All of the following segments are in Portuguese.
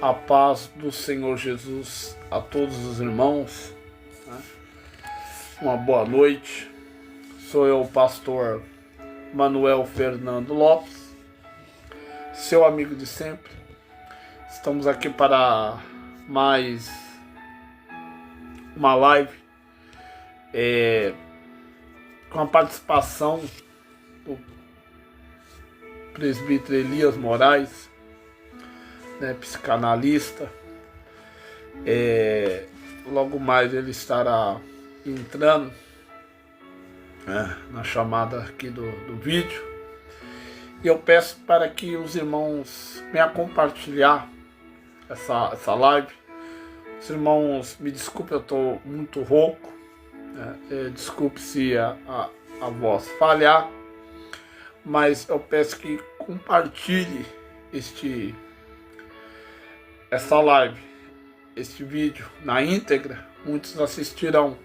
A paz do Senhor Jesus a todos os irmãos, né? Uma boa noite. Sou eu, o pastor Manuel Fernando Lopes, seu amigo de sempre. Estamos aqui para mais uma live com a participação do presbítero Elias Moraes, né, psicanalista. Logo mais ele estará entrando, né, na chamada aqui do vídeo. E eu peço para que os irmãos venham compartilhar essa live. Os irmãos, me desculpe, eu estou muito rouco, né? Desculpe se a voz falhar, mas eu peço que compartilhe essa live, este vídeo na íntegra. Muitos assistirão.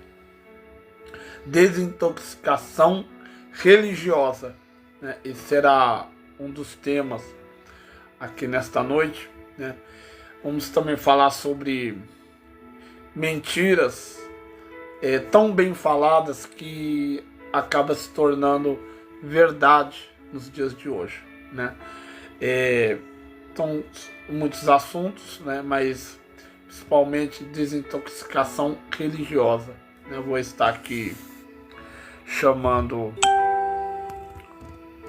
Desintoxicação religiosa, né? Esse será um dos temas aqui nesta noite, né? Vamos também falar sobre mentiras tão bem faladas que acaba se tornando verdade nos dias de hoje, né? Então, muitos assuntos, né? Mas principalmente desintoxicação religiosa, né? Eu vou estar aqui chamando o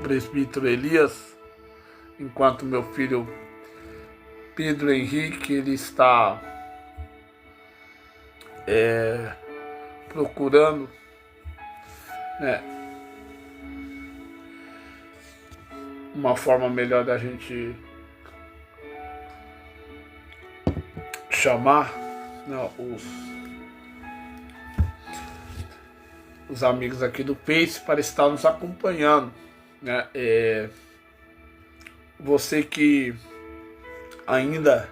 presbítero Elias, enquanto meu filho Pedro Henrique ele está procurando, né, uma forma melhor da gente chamar, né, os amigos aqui do Face para estar nos acompanhando, né? Você que ainda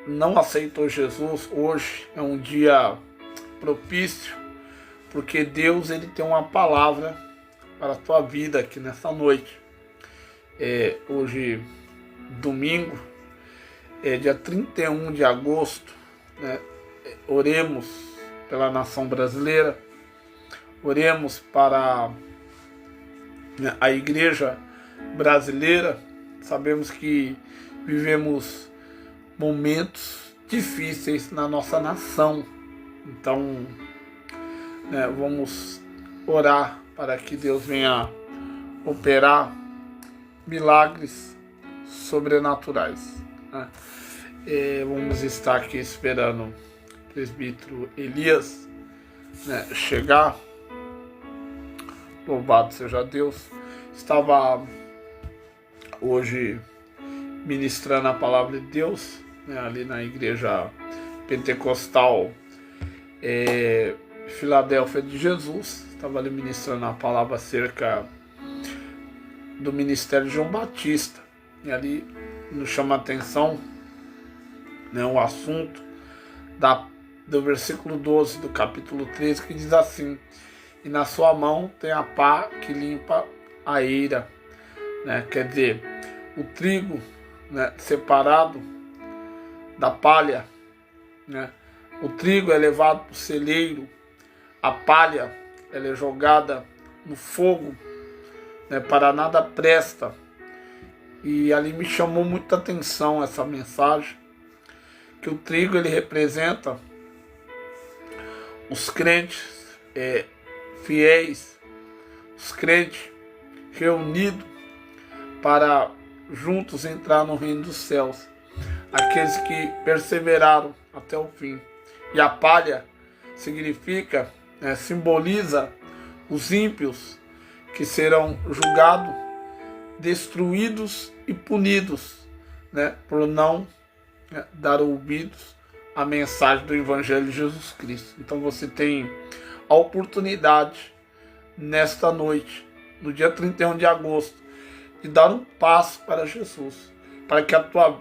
não aceitou Jesus, hoje é um dia propício, porque Deus ele tem uma palavra para a tua vida aqui nessa noite. Hoje, domingo, dia 31 de agosto, né? Oremos pela nação brasileira, oremos para, né, a igreja brasileira. Sabemos que vivemos momentos difíceis na nossa nação, então, né, vamos orar para que Deus venha operar milagres sobrenaturais, né? Vamos estar aqui esperando o presbítero Elias, né, chegar. Louvado seja Deus. Estava hoje ministrando a palavra de Deus, né, ali na igreja pentecostal Filadélfia de Jesus. Estava ali ministrando a palavra acerca do ministério de João Batista, e ali nos chama a atenção, né, o assunto do versículo 12 do capítulo 13, que diz assim: e na sua mão tem a pá que limpa a eira, né? Quer dizer, o trigo, né, separado da palha, né? O trigo é levado para o celeiro, a palha ela é jogada no fogo, né, para nada presta. E ali me chamou muita atenção essa mensagem, que o trigo ele representa os crentes fiéis, os crentes reunidos para juntos entrar no reino dos céus, aqueles que perseveraram até o fim. E a palha significa, simboliza os ímpios que serão julgados, destruídos e punidos, né, por não, dar ouvidos à mensagem do Evangelho de Jesus Cristo. Então você tem a oportunidade nesta noite, no dia 31 de agosto, de dar um passo para Jesus, para que a tua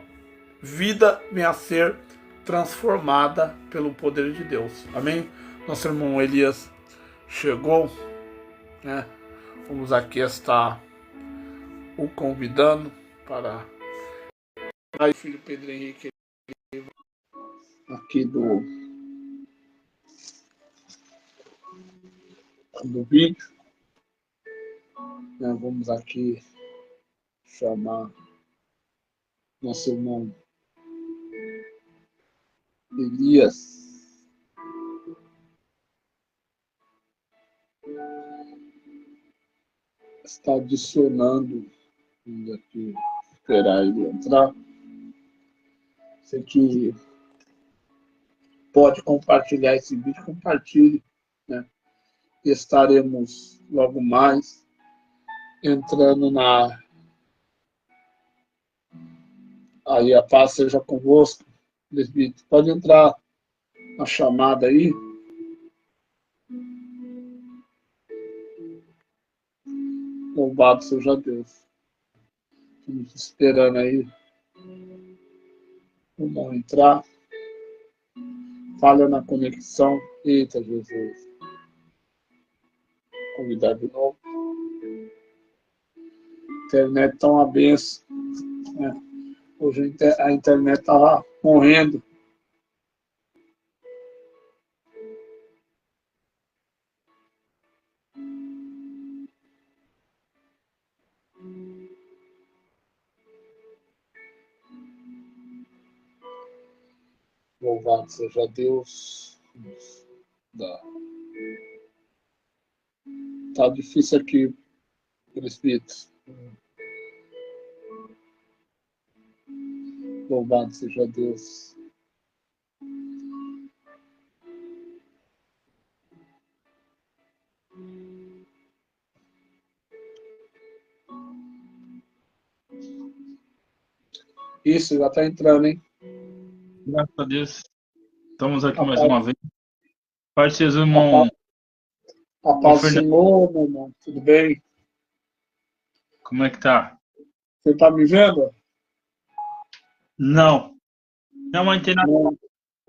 vida venha a ser transformada pelo poder de Deus. Amém? Nosso irmão Elias chegou, né? Vamos aqui estar o convidando para Aí, filho Pedro Henrique, aqui do vídeo, né? Vamos aqui chamar nosso irmão Elias. Está adicionando, vamos aqui esperar ele entrar. Você que pode compartilhar esse vídeo, compartilhe, né? Estaremos logo mais entrando na... Aí a paz seja convosco, presbítero. Pode entrar na chamada aí. Louvado seja Deus. Estamos esperando aí. Vamos entrar. Falha na conexão. Eita, Jesus. Convidar de novo. A internet está uma benção, né? Hoje a internet está morrendo. Louvado seja Deus. Tá difícil aqui, presbítero. Louvado seja Deus. Isso, já está entrando, hein? Graças a Deus. Estamos aqui mais uma vez. Pai de Jesus, irmão. A paz do Senhor, meu irmão. Tudo bem? Como é que tá? Você está me vendo? Não. Não, mas tem nada.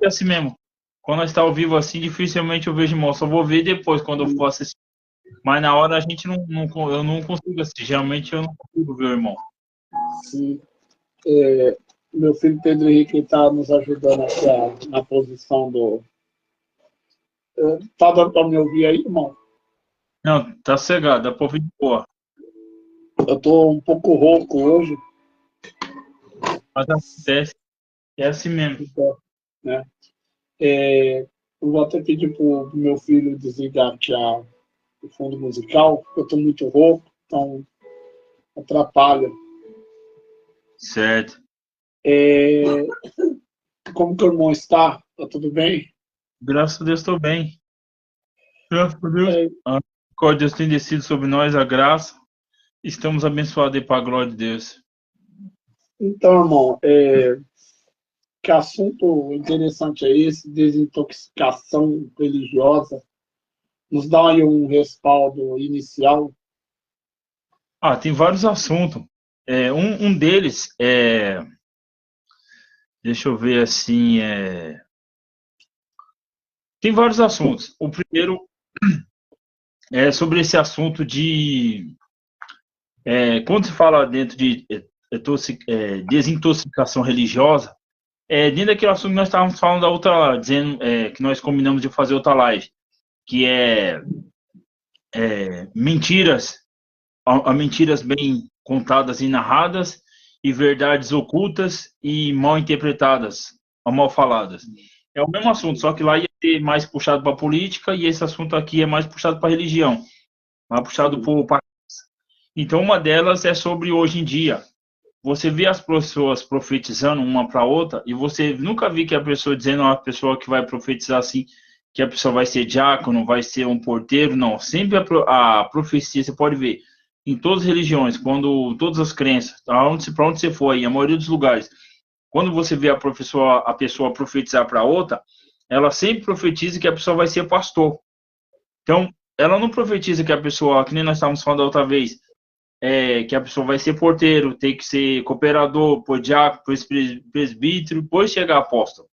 É assim mesmo. Quando nós está ao vivo assim, dificilmente eu vejo, irmão. Só vou ver depois, quando eu for assistir. Mas na hora a gente eu não consigo assistir. Geralmente eu não consigo ver o irmão. Sim. Meu filho Pedro Henrique está nos ajudando aqui na posição do... Tá dando para me ouvir aí, irmão? Não, tá cegado. Dá para ouvir de boa. Eu tô um pouco rouco hoje. Mas acontece. É assim mesmo. Então, né? Eu vou até pedir pro meu filho desligar aqui o fundo musical, porque eu estou muito rouco, então atrapalha. Certo. Como que o irmão está? Tá tudo bem? Graças a Deus estou bem. Graças a Deus. A Deus tem descido sobre nós a graça. Estamos abençoados para a glória de Deus. Então, irmão, que assunto interessante é esse? Desintoxicação religiosa. Nos dá aí um respaldo inicial. Tem vários assuntos. Um deles é... Deixa eu ver assim... Tem vários assuntos. O primeiro é sobre esse assunto de... quando se fala dentro de desintoxicação religiosa, dentro daquele assunto que nós estávamos falando da outra... Dizendo que nós combinamos de fazer outra live. Que é mentiras... mentiras bem contadas e narradas e verdades ocultas e mal interpretadas ou mal faladas. É o mesmo assunto, só que lá ia ter mais puxado para política e esse assunto aqui é mais puxado para religião, mais puxado para... Então, uma delas é sobre hoje em dia. Você vê as pessoas profetizando uma para outra e você nunca viu que a pessoa dizendo a pessoa que vai profetizar assim, que a pessoa vai ser diácono, vai ser um porteiro, não. Sempre a profecia, você pode ver, em todas as religiões, quando todas as crenças, para onde você for aí, a maioria dos lugares, quando você vê a pessoa profetizar para outra, ela sempre profetiza que a pessoa vai ser pastor. Então, ela não profetiza que a pessoa, que nem nós estávamos falando da outra vez, que a pessoa vai ser porteiro, tem que ser cooperador, depois diácono, depois presbítero, depois chegar apóstolo.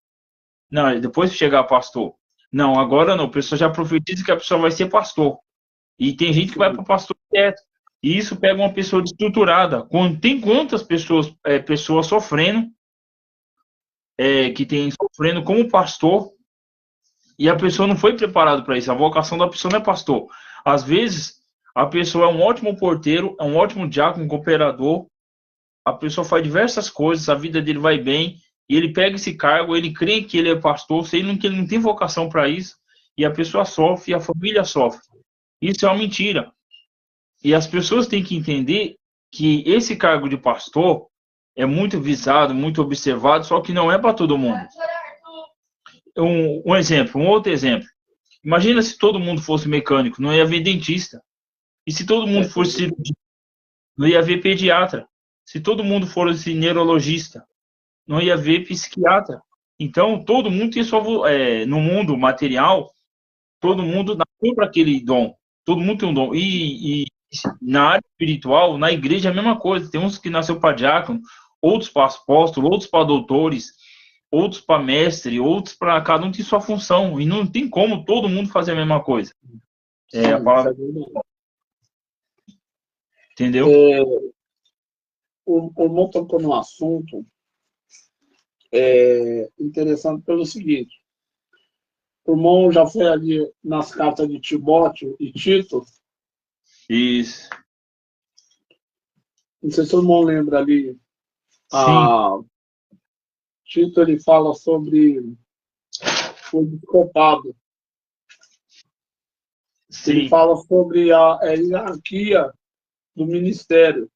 Não, depois chegar pastor. Não, agora não, a pessoa já profetiza que a pessoa vai ser pastor. E tem gente que vai para pastor direto. E isso pega uma pessoa desestruturada. Tem quantas pessoas sofrendo que tem sofrendo como pastor, e a pessoa não foi preparada para isso. A vocação da pessoa não é pastor. Às vezes, a pessoa é um ótimo porteiro, é um ótimo diácono, cooperador, a pessoa faz diversas coisas, a vida dele vai bem, e ele pega esse cargo, ele crê que ele é pastor, sendo que ele não tem vocação para isso, e a pessoa sofre, e a família sofre. Isso é uma mentira. E as pessoas têm que entender que esse cargo de pastor é muito visado, muito observado, só que não é para todo mundo. Um outro exemplo. Imagina se todo mundo fosse mecânico, não ia haver dentista. E se todo mundo fosse cirurgião, não ia haver pediatra. Se todo mundo fosse neurologista, não ia haver psiquiatra. Então, todo mundo tem no mundo material, todo mundo nasceu para aquele dom. Todo mundo tem um dom. E na área espiritual, na igreja, é a mesma coisa. Tem uns que nasceu para diácono, outros para apóstolo, outros para doutores, outros para mestre, outros para... Cada um tem sua função. E não tem como todo mundo fazer a mesma coisa. A palavra... Entendeu? O irmão tocou no assunto interessante pelo seguinte. O irmão já foi ali nas cartas de Timóteo e Tito. Isso. Não sei se o irmão lembra ali. Sim. Tito, ele fala sobre o episcopado. Sim. Ele fala sobre a hierarquia do ministério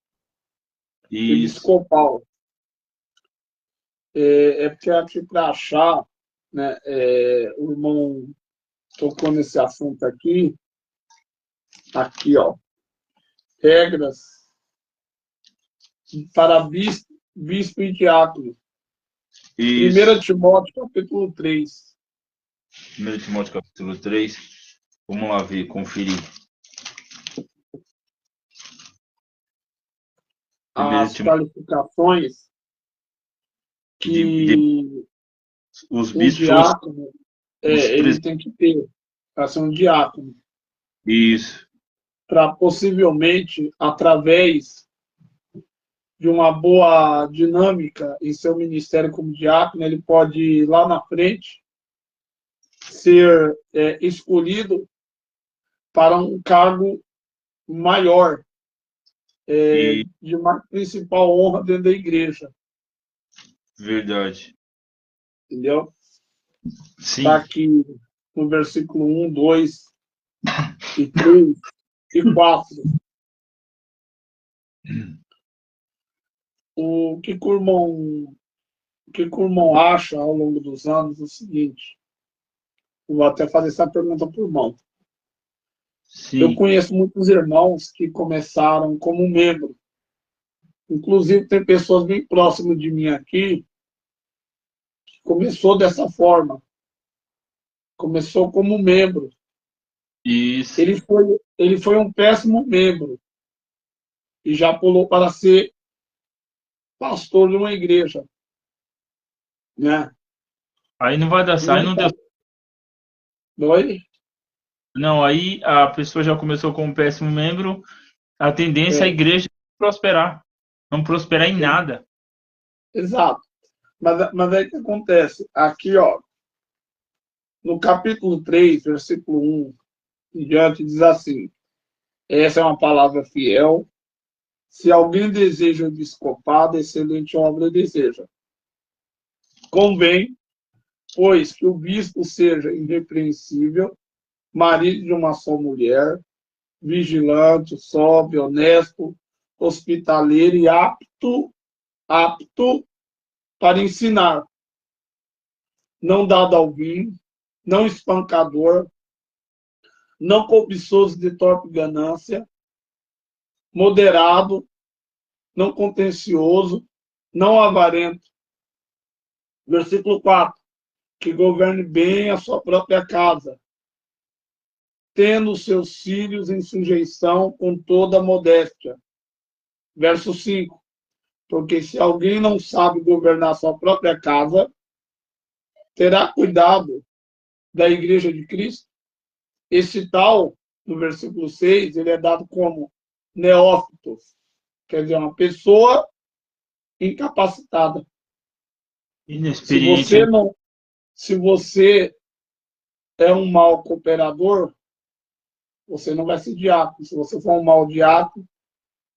episcopal. Porque aqui para achar, né, o irmão tocou nesse assunto aqui, ó, regras para bispo e diácono. 1 Timóteo, capítulo 3. 1 Timóteo, capítulo 3. Vamos lá ver, conferir. As qualificações que os um bispos, diácono ele tem que ter para ser um diácono. Isso. Para possivelmente, através de uma boa dinâmica em seu ministério como diácono, ele pode, lá na frente, ser escolhido para um cargo maior, de uma principal honra dentro da igreja. Verdade. Entendeu? Sim. Está aqui no versículo 1, 2, e 3 e 4. O que o irmão acha ao longo dos anos é o seguinte. Vou até fazer essa pergunta para o irmão. Sim. Eu conheço muitos irmãos que começaram como membro. Inclusive, tem pessoas bem próximas de mim aqui que começou dessa forma. Começou como membro. Isso. Ele foi um péssimo membro e já pulou para ser pastor de uma igreja, né? Aí não vai dar certo. Aí não deu. Oi? Não, aí a pessoa já começou como péssimo membro. A tendência é a igreja prosperar. Não prosperar em nada. Exato. Mas aí o que acontece? Aqui, ó, no capítulo 3, versículo 1 em diante, diz assim: essa é uma palavra fiel. Se alguém deseja o episcopado, excelente obra deseja. Convém, pois, que o bispo seja irrepreensível, marido de uma só mulher, vigilante, sóbrio, honesto, hospitaleiro e apto para ensinar, não dado ao vinho, não espancador, não cobiçoso de torpe ganância, moderado, não contencioso, não avarento. Versículo 4. Que governe bem a sua própria casa, tendo os seus filhos em sujeição com toda a modéstia. Verso 5. Porque se alguém não sabe governar sua própria casa, terá cuidado da igreja de Cristo? Esse tal, no versículo 6, ele é dado como neófito, quer dizer, uma pessoa incapacitada. Se Inexperiente. você não, se você é um mau cooperador, você não vai ser diácono. Se você for um mau diácono,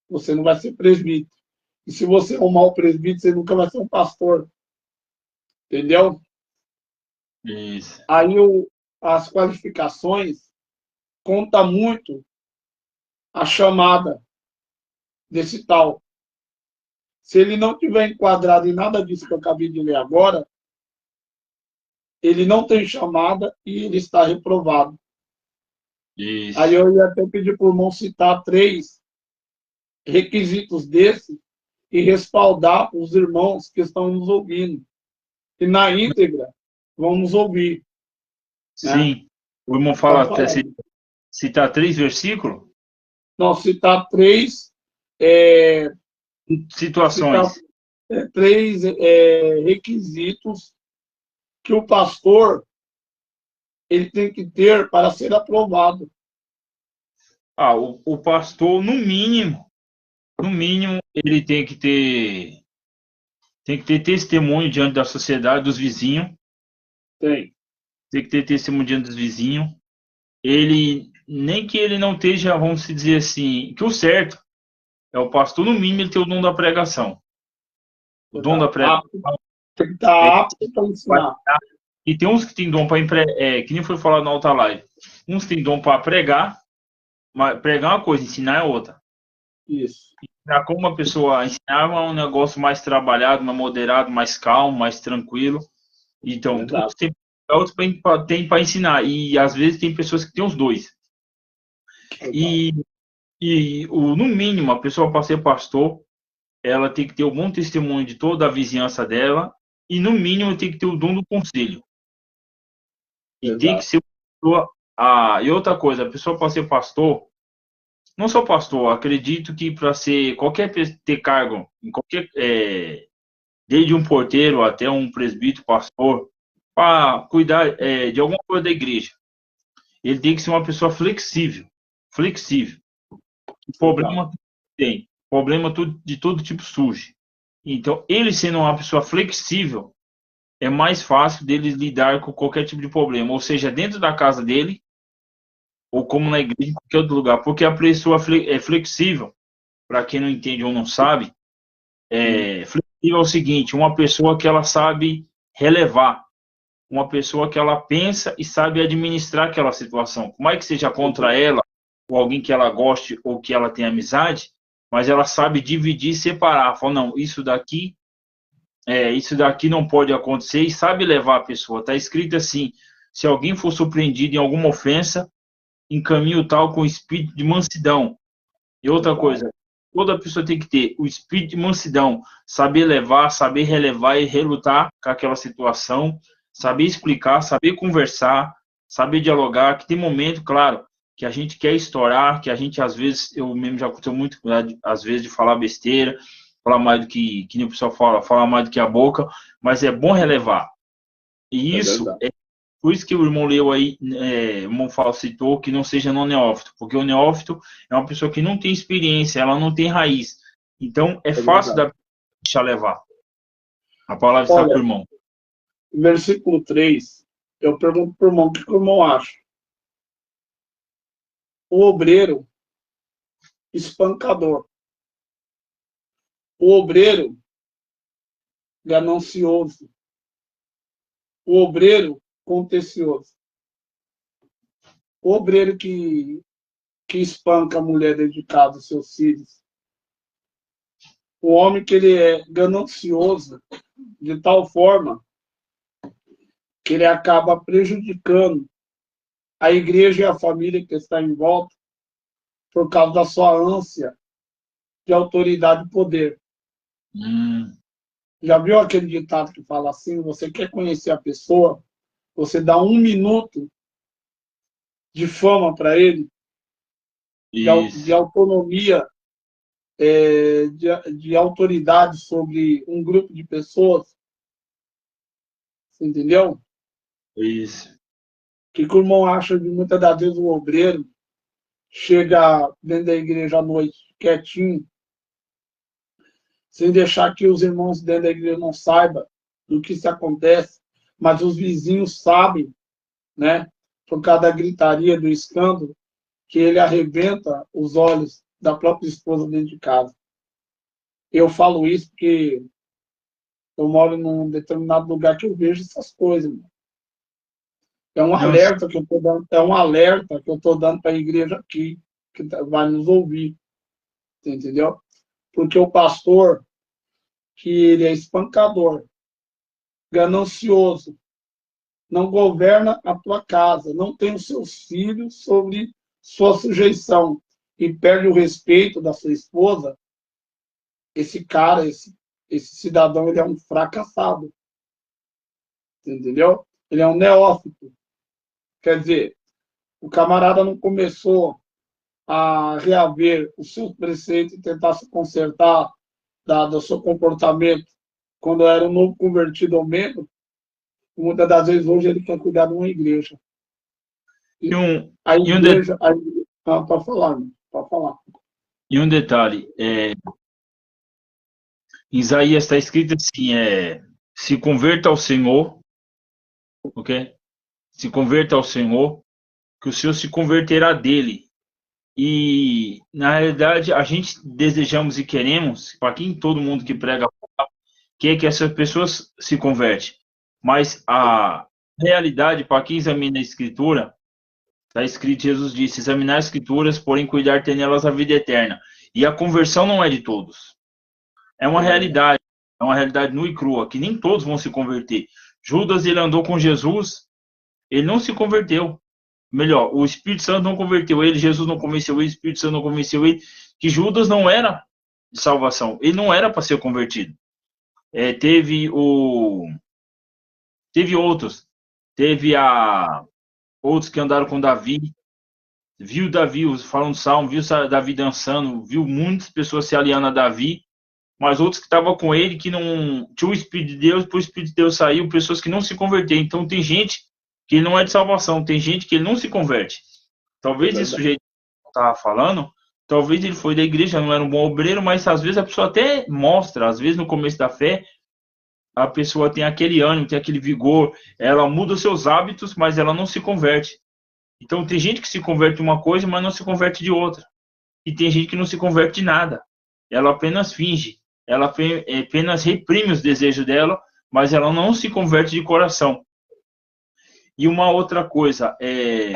você não vai ser presbítero. E se você é um mau presbítero, você nunca vai ser um pastor. Entendeu? Isso. Aí as qualificações conta muito a chamada desse tal. Se ele não tiver enquadrado em nada disso que eu acabei de ler agora, ele não tem chamada e ele está reprovado. Aí Isso. eu ia até pedir para o irmão citar 3 requisitos desses e respaldar os irmãos que estão nos ouvindo. E na íntegra, vamos ouvir. Né? Sim. O irmão fala Pode até falar. citar 3 versículos, Não, citar 3, é, citar, situações. 3 requisitos que o pastor ele tem que ter para ser aprovado. Ah, o pastor, no mínimo, ele tem que ter testemunho diante da sociedade, dos vizinhos, Tem. tem que ter testemunho diante dos vizinhos. Ele, nem que ele não esteja, vamos dizer assim, que o certo é o pastor, no mínimo, ele ter o dom da pregação. O dom da pregação Tem que estar apto para ensinar. e tem uns que tem dom para que nem foi falado na outra live. Uns têm dom para pregar, mas pregar é uma coisa, ensinar é outra. Isso. Ensinar como uma pessoa ensinar é um negócio mais trabalhado, mais moderado, mais calmo, mais tranquilo. Então, Verdade. outros tem para ensinar. E às vezes tem pessoas que têm os dois. E, no mínimo, a pessoa para ser pastor, ela tem que ter um bom testemunho de toda a vizinhança dela. E no mínimo tem que ter o dom do conselho. E tem que Verdade. ser uma pessoa. E outra coisa, a pessoa para ser pastor, não só pastor, acredito que para ser qualquer ter cargo, em qualquer, desde um porteiro até um presbítero, pastor, para cuidar de alguma coisa da igreja, ele tem que ser uma pessoa flexível. Flexível. Verdade. Problema tem. Problema de todo tipo surge. Então, ele sendo uma pessoa flexível, é mais fácil dele lidar com qualquer tipo de problema, ou seja, dentro da casa dele, ou como na igreja, em qualquer outro lugar, porque a pessoa é flexível, para quem não entende ou não sabe, flexível é o seguinte, uma pessoa que ela sabe relevar, uma pessoa que ela pensa e sabe administrar aquela situação. Por mais que seja contra ela, ou alguém que ela goste, ou que ela tenha amizade, mas ela sabe dividir e separar. Fala, não, isso daqui não pode acontecer e sabe levar a pessoa. Está escrito assim, se alguém for surpreendido em alguma ofensa, encaminhe o tal com espírito de mansidão. E outra coisa, toda pessoa tem que ter o espírito de mansidão, saber levar, saber relevar e relutar com aquela situação, saber explicar, saber conversar, saber dialogar, que tem momento, claro, que a gente quer estourar, que a gente, às vezes, eu mesmo já aconteceu muito, às vezes, de falar besteira, falar mais do que nem o pessoal fala, falar mais do que a boca, mas é bom relevar. E É isso verdade. é por isso que o irmão leu aí, o irmão citou que não seja no neófito, porque o neófito é uma pessoa que não tem experiência, ela não tem raiz. Então, é É fácil verdade. da deixar levar. A palavra está com o Olha, irmão. versículo 3, eu pergunto para o irmão o que o irmão acha. O obreiro espancador. O obreiro ganancioso. O obreiro contencioso. O obreiro que espanca a mulher dentro de casa, seus filhos. O homem que ele é ganancioso de tal forma que ele acaba prejudicando a igreja e a família que está em volta por causa da sua ânsia de autoridade e poder. Já viu aquele ditado que fala assim, você quer conhecer a pessoa, você dá 1 minuto de fama para ele, de Isso, autonomia, de autoridade sobre um grupo de pessoas, você entendeu? isso, O que o irmão acha de muitas das vezes o obreiro chega dentro da igreja à noite, quietinho, sem deixar que os irmãos dentro da igreja não saibam do que se acontece, mas os vizinhos sabem, né, por causa da gritaria, do escândalo, que ele arrebenta os olhos da própria esposa dentro de casa. Eu falo isso porque eu moro num determinado lugar que eu vejo essas coisas. Mano. É um Não, sim. alerta que eu estou dando, é um alerta que eu estou dando para a igreja aqui, que vai nos ouvir, entendeu? Porque o pastor, que ele é espancador, ganancioso, não governa a tua casa, não tem os seus filhos sobre sua sujeição e perde o respeito da sua esposa, esse cara, esse cidadão, ele é um fracassado, entendeu? Ele é um neófito. Quer dizer, o camarada não começou a reaver os seus preceitos e tentar se consertar do seu comportamento quando era um novo convertido ao membro, muitas das vezes hoje ele quer cuidar de uma igreja. E um, A e um, de- igreja, para falar, né? Para falar. e um detalhe, em Isaías está escrito assim, se converta ao Senhor, ok? Se converta ao Senhor, que o Senhor se converterá dele. E, na realidade, a gente desejamos e queremos, para quem todo mundo que prega, quer que essas pessoas se convertem. Mas a realidade, para quem examina a Escritura, está escrito, Jesus disse, examinar as Escrituras, porém cuidar ter nelas a vida eterna. E a conversão não é de todos. É uma realidade nua e crua, que nem todos vão se converter. Judas, ele andou com Jesus, ele não se converteu. Melhor, o Espírito Santo não converteu ele, Jesus não convenceu ele, o Espírito Santo não convenceu ele, que Judas não era de salvação, ele não era para ser convertido. Teve outros, outros que andaram com Davi, viu Davi falando salmo, viu Davi dançando, viu muitas pessoas se aliando a Davi, mas outros que estavam com ele que não tinha o Espírito de Deus, depois o Espírito de Deus saiu, pessoas que não se converteram. Então tem gente que ele não é de salvação, tem gente que ele não se converte. Talvez esse sujeito que estava falando, talvez ele foi da igreja, não era um bom obreiro, mas às vezes a pessoa até mostra, às vezes no começo da fé, a pessoa tem aquele ânimo, tem aquele vigor, ela muda os seus hábitos, mas ela não se converte. Então tem gente que se converte de uma coisa, mas não se converte de outra. E tem gente que não se converte de nada. Ela apenas finge, ela apenas reprime os desejos dela, mas ela não se converte de coração. E uma outra coisa, que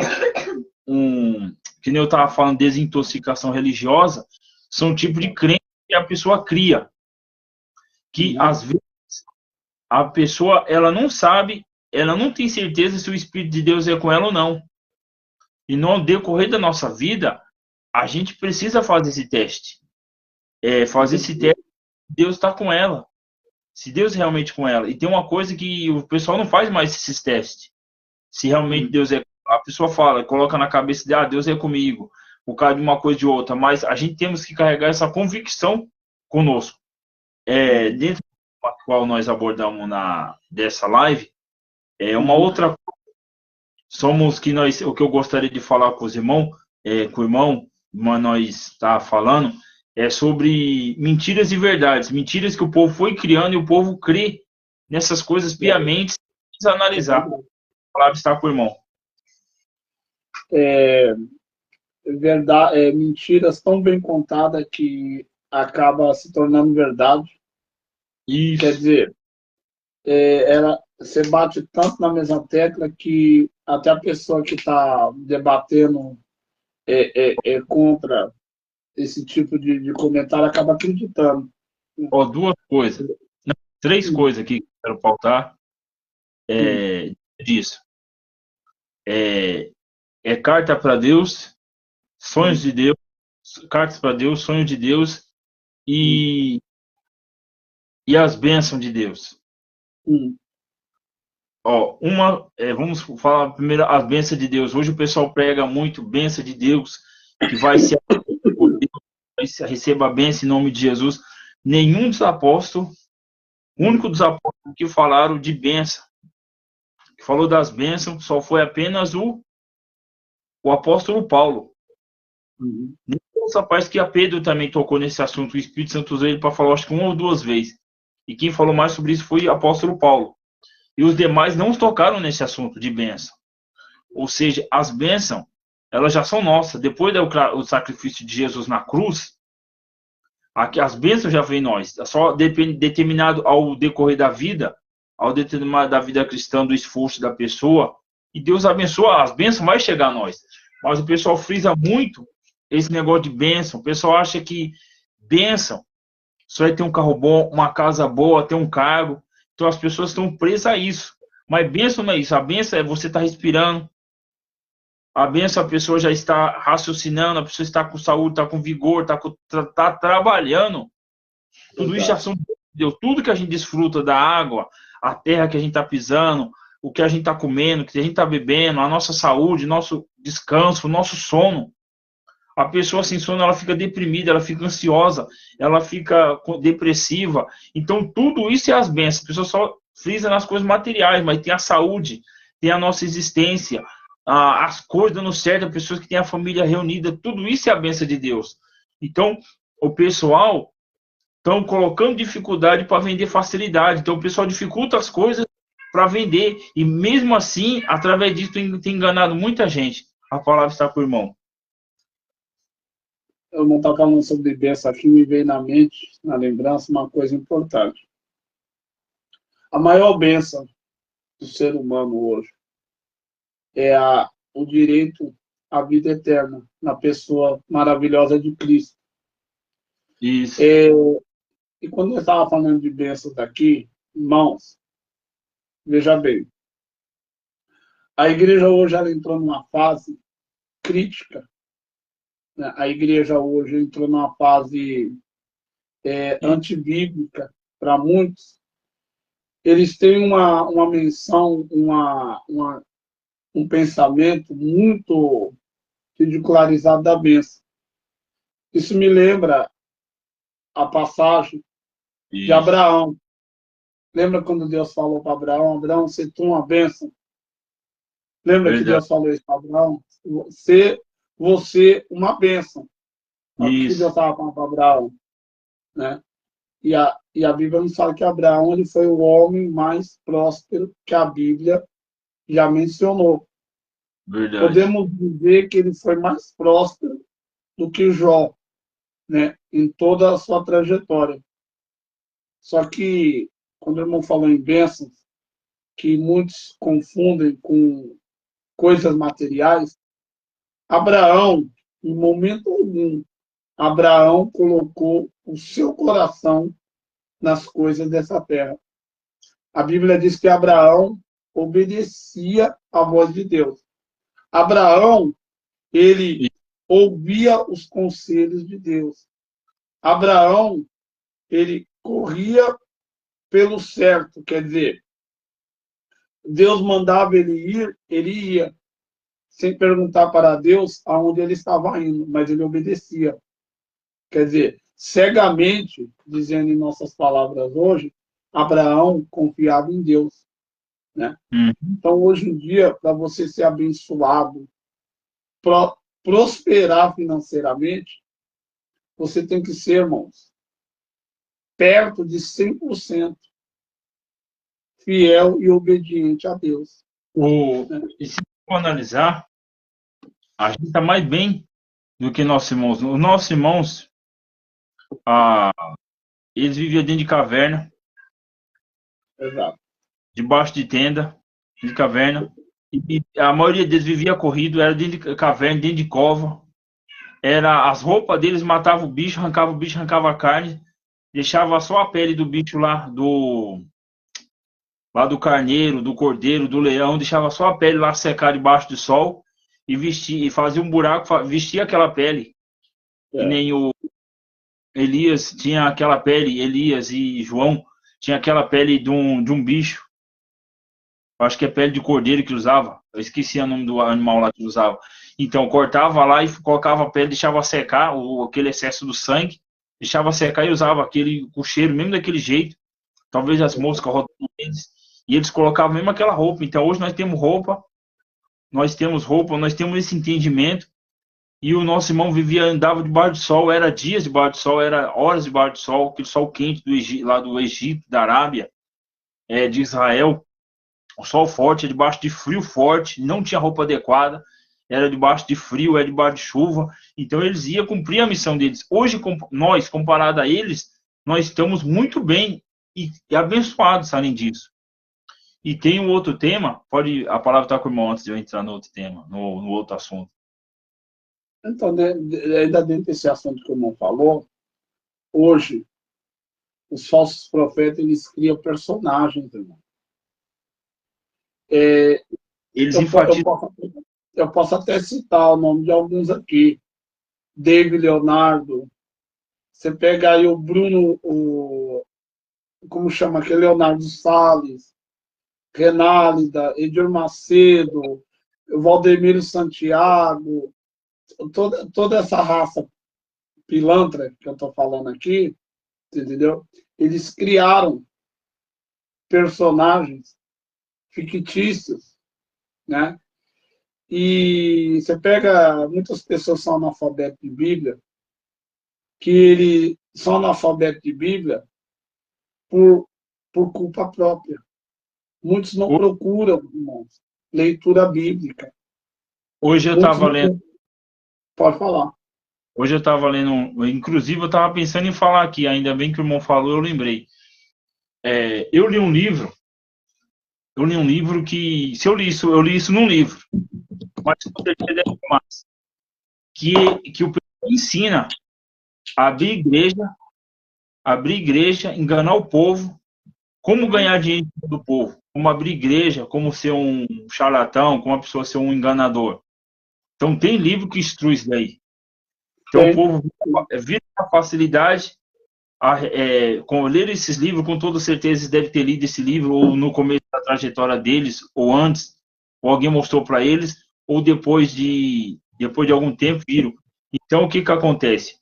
nem eu estava falando, desintoxicação religiosa, são um tipo de crença que a pessoa cria. Que às vezes a pessoa ela não sabe, ela não tem certeza se o Espírito de Deus é com ela ou não. E no decorrer da nossa vida, a gente precisa fazer esse teste. Fazer esse teste, Deus está com ela. Se Deus é realmente com ela. E tem uma coisa que o pessoal não faz mais esses testes. Se realmente Deus é. A pessoa fala, coloca na cabeça de, Deus é comigo, por causa de uma coisa ou de outra. Mas a gente temos que carregar essa convicção conosco. Dentro da qual nós abordamos dessa live, uma outra coisa. O que eu gostaria de falar com os irmãos, com o irmão, nós está falando, é sobre mentiras e verdades. Mentiras que o povo foi criando e o povo crê nessas coisas piamente, sem analisar. A palavra está com o irmão. Mentiras tão bem contadas que acaba se tornando verdade. Isso. Quer dizer, você bate tanto na mesma tecla que até a pessoa que está debatendo contra esse tipo de comentário acaba acreditando. Duas coisas. Não, três coisas aqui que eu quero pautar disso. Carta para Deus, sonhos de Deus, cartas para Deus, sonhos de Deus e as bênçãos de Deus. Vamos falar primeiro as bênçãos de Deus. Hoje o pessoal prega muito bênção de Deus, que vai ser por Deus, receba a bênção em nome de Jesus. Nenhum dos apóstolos, o único dos apóstolos que falaram de bênção, que falou das bênçãos, só foi apenas o apóstolo Paulo. Nem os rapazes que a Pedro também tocou nesse assunto, o Espírito Santo usou ele para falar, acho que uma ou duas vezes. E quem falou mais sobre isso foi o apóstolo Paulo. E os demais não tocaram nesse assunto de bênção. Ou seja, as bênçãos, elas já são nossas. Depois do sacrifício de Jesus na cruz, as bênçãos já vêm em nós. É só determinado ao decorrer da vida, ao determinado da vida cristã, do esforço da pessoa, e Deus abençoa, as bênçãos vai chegar a nós. Mas o pessoal frisa muito esse negócio de bênção. O pessoal acha que bênção só é ter um carro bom, uma casa boa, ter um cargo. Então as pessoas estão presas a isso. Mas bênção não é isso. A bênção é você estar respirando. A bênção a pessoa já está raciocinando, a pessoa está com saúde, está com vigor, está trabalhando. Tudo isso já são Deus. Tudo que a gente desfruta da água, a terra que a gente está pisando, o que a gente está comendo, o que a gente está bebendo, a nossa saúde, nosso descanso, o nosso sono. A pessoa sem sono, ela fica deprimida, ela fica ansiosa, ela fica depressiva. Então, tudo isso é as bênçãos. A pessoa só frisa nas coisas materiais, mas tem a saúde, tem a nossa existência, as coisas dando certo, as pessoas que têm a família reunida, tudo isso é a bênção de Deus. Então, o pessoal estão colocando dificuldade para vender facilidade. Então, o pessoal dificulta as coisas para vender. E mesmo assim, através disso, tem enganado muita gente. A palavra está com o irmão. Eu não estava falando sobre bênção aqui, me veio na mente, na lembrança, uma coisa importante. A maior bênção do ser humano hoje é o direito à vida eterna na pessoa maravilhosa de Cristo. Isso. E quando eu estava falando de bênçãos daqui, irmãos, veja bem, a igreja hoje ela entrou numa fase crítica. A igreja hoje entrou numa fase antibíblica para muitos. Eles têm uma menção, um pensamento muito ridicularizado da bênção. Isso me lembra a passagem de Abraão. Lembra quando Deus falou para Abraão, Abraão, você tem uma bênção? Lembra que Deus falou isso para Abraão? Você uma bênção. O que Deus estava falando para Abraão, né? E a Bíblia nos fala que Abraão ele foi o homem mais próspero que a Bíblia já mencionou. Verdade. Podemos dizer que ele foi mais próspero do que Jó, né? Em toda a sua trajetória. Só que, quando o irmão falou em bênçãos, que muitos confundem com coisas materiais, Abraão, em momento algum, Abraão colocou o seu coração nas coisas dessa terra. A Bíblia diz que Abraão obedecia à voz de Deus. Abraão, ele ouvia os conselhos de Deus. Abraão, ele corria pelo certo, quer dizer, Deus mandava ele ir, ele ia, sem perguntar para Deus aonde ele estava indo, mas ele obedecia. Quer dizer, cegamente, dizendo em nossas palavras hoje, Abraão confiava em Deus, né? Então, hoje em dia, para você ser abençoado, prosperar financeiramente, você tem que ser, irmãos, perto de 100% fiel e obediente a Deus. E se for analisar, a gente está mais bem do que nossos irmãos. Os nossos irmãos, eles viviam dentro de caverna. Exato. Debaixo de tenda, de caverna. E a maioria deles vivia corrido, era dentro de caverna, dentro de cova. As roupas deles matavam o bicho, arrancava a carne, deixava só a pele do bicho lá do carneiro, do cordeiro, do leão, deixava só a pele lá secar debaixo do sol e vestia, e fazia um buraco, vestia aquela pele. E nem o Elias tinha aquela pele, Elias e João tinha aquela pele de um bicho. Acho que é pele de cordeiro que usava. Eu esqueci o nome do animal lá que usava. Então, cortava lá e colocava a pele, deixava secar aquele excesso do sangue, deixava secar e usava aquele com cheiro mesmo daquele jeito. Talvez as moscas rodando eles. E eles colocavam mesmo aquela roupa. Então, hoje nós temos roupa, nós temos esse entendimento. e o nosso irmão vivia, andava debaixo de sol, era dias debaixo de sol, era horas debaixo de sol, aquele sol quente lá do Egito, da Arábia, de Israel, o sol forte, debaixo de frio forte, não tinha roupa adequada, era debaixo de frio, era debaixo de chuva, então eles iam cumprir a missão deles. Hoje, nós, comparado a eles, nós estamos muito bem e abençoados, além disso. E tem um outro tema, a palavra está com o irmão antes de eu entrar no outro tema, no outro assunto. Então, ainda dentro desse assunto que o irmão falou, hoje, os falsos profetas, eles criam personagens, irmão. Eles enfatizam. Eu posso até citar o nome de alguns aqui. David Leonardo. Você pega aí o Bruno, como chama aquele? Leonardo Salles, Renálida, Edir Macedo, Valdemiro Santiago, toda essa raça pilantra que eu estou falando aqui, entendeu? Eles criaram personagens fictícios, né? E você pega, muitas pessoas são analfabetas de Bíblia, que eles são analfabetos de Bíblia por culpa própria. Muitos não procuram, irmãos, leitura bíblica. Hoje eu estava lendo. Pode falar. Hoje eu estava lendo, inclusive eu estava pensando em falar aqui, ainda bem que o irmão falou, eu lembrei. Eu li um livro que, se eu li isso num livro, mas com certeza é mais, que o pessoal ensina a abrir igreja, enganar o povo, como ganhar dinheiro do povo, como abrir igreja, como ser um charlatão, como a pessoa ser um enganador. Então tem livro que instrui isso daí. Então o povo vira com facilidade com ler esses livros, com toda certeza eles devem ter lido esse livro ou no começo da trajetória deles, ou antes, ou alguém mostrou para eles, ou depois de algum tempo viram. Então o que acontece?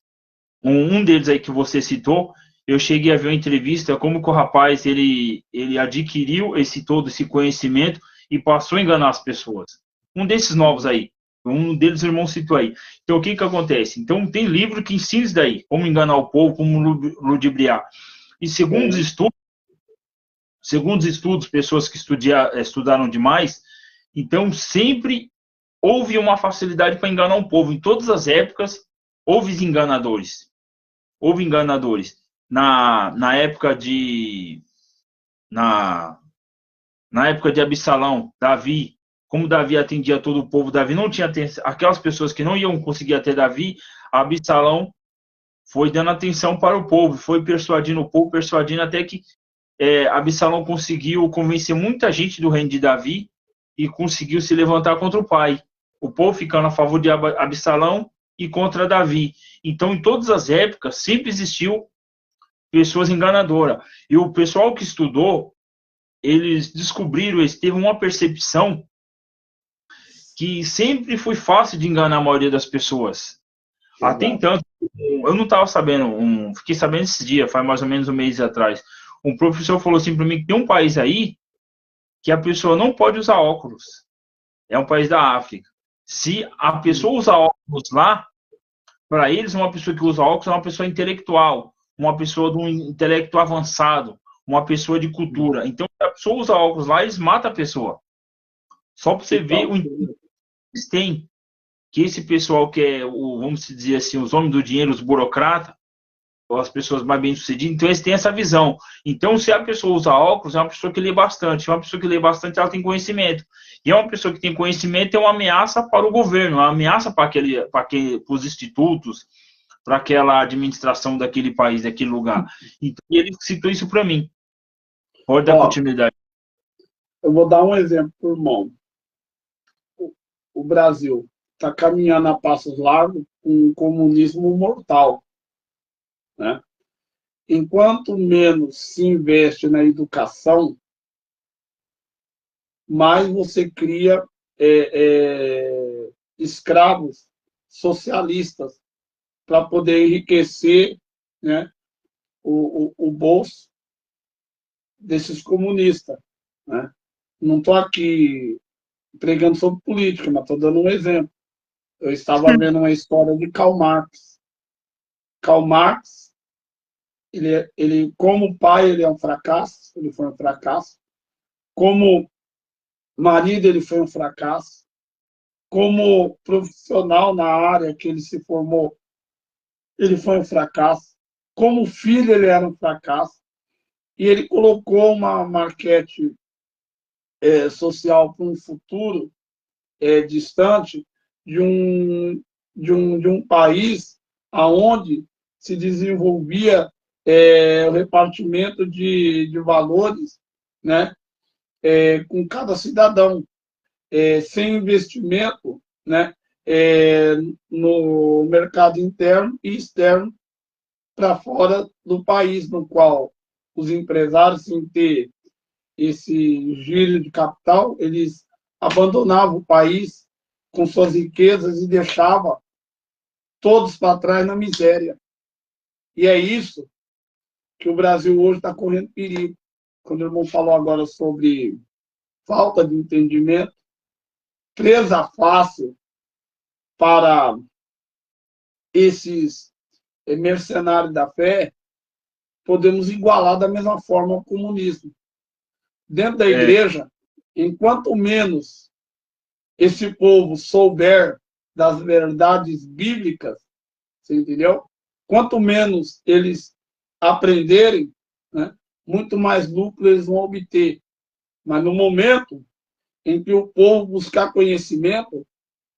Um deles aí que você citou, eu cheguei a ver uma entrevista como que o rapaz ele adquiriu todo esse conhecimento e passou a enganar as pessoas. Um desses novos aí, um deles o irmão citou aí. Então o que acontece? Então tem livro que ensina isso daí, como enganar o povo, como ludibriar. E segundo os estudos, pessoas que estudaram demais, então sempre houve uma facilidade para enganar o povo. Em todas as épocas houve enganadores. Na época de Absalão, Davi, como Davi atendia todo o povo, Davi não tinha atenção, aquelas pessoas que não iam conseguir até Davi, Absalão foi dando atenção para o povo, foi persuadindo o povo, até que Absalão conseguiu convencer muita gente do reino de Davi e conseguiu se levantar contra o pai. O povo ficando a favor de Absalão e contra Davi. Então, em todas as épocas, sempre existiu pessoas enganadoras. E o pessoal que estudou, eles descobriram, eles teve uma percepção que sempre foi fácil de enganar a maioria das pessoas. Exato. Até então, eu não estava sabendo, fiquei sabendo esse dia, faz mais ou menos um mês atrás. Um professor falou assim para mim que tem um país aí que a pessoa não pode usar óculos. É um país da África. Se a pessoa usar óculos lá, para eles, uma pessoa que usa óculos é uma pessoa intelectual, uma pessoa de um intelecto avançado, uma pessoa de cultura. Então, se a pessoa usa óculos lá, eles matam a pessoa. Só para você ver o que eles têm. Que esse pessoal que é, vamos dizer assim, os homens do dinheiro, os burocratas, ou as pessoas mais bem-sucedidas, então eles têm essa visão. Então, se a pessoa usa óculos, é uma pessoa que lê bastante. Uma pessoa que lê bastante, ela tem conhecimento. E é uma pessoa que tem conhecimento, é uma ameaça para o governo, uma ameaça para os institutos, para aquela administração daquele país, daquele lugar. Então, ele citou isso para mim. Pode dar continuidade. Eu vou dar um exemplo por mão. O Brasil está caminhando a passos largos com um comunismo mortal, né? Enquanto menos se investe na educação, mais você cria escravos socialistas para poder enriquecer, né, o bolso desses comunistas, né? Não estou aqui pregando sobre política, mas estou dando um exemplo. Eu estava vendo uma história de Karl Marx. Karl Marx, ele como pai, ele é um fracasso, ele foi um fracasso. Como marido, ele foi um fracasso. Como profissional na área que ele se formou, ele foi um fracasso. Como filho, ele era um fracasso. E ele colocou uma maquete social para um futuro distante de um país aonde se desenvolvia o repartimento de valores, né, com cada cidadão, sem investimento, né, no mercado interno e externo para fora do país, no qual os empresários, sem ter esse giro de capital, eles abandonavam o país com suas riquezas e deixavam todos para trás na miséria. E é isso que o Brasil hoje está correndo perigo. Quando o irmão falou agora sobre falta de entendimento, presa fácil para esses mercenários da fé, podemos igualar da mesma forma ao comunismo. Dentro da igreja, enquanto menos esse povo souber das verdades bíblicas, você entendeu? Quanto menos eles aprenderem, né, muito mais lucro eles vão obter. Mas no momento em que o povo buscar conhecimento,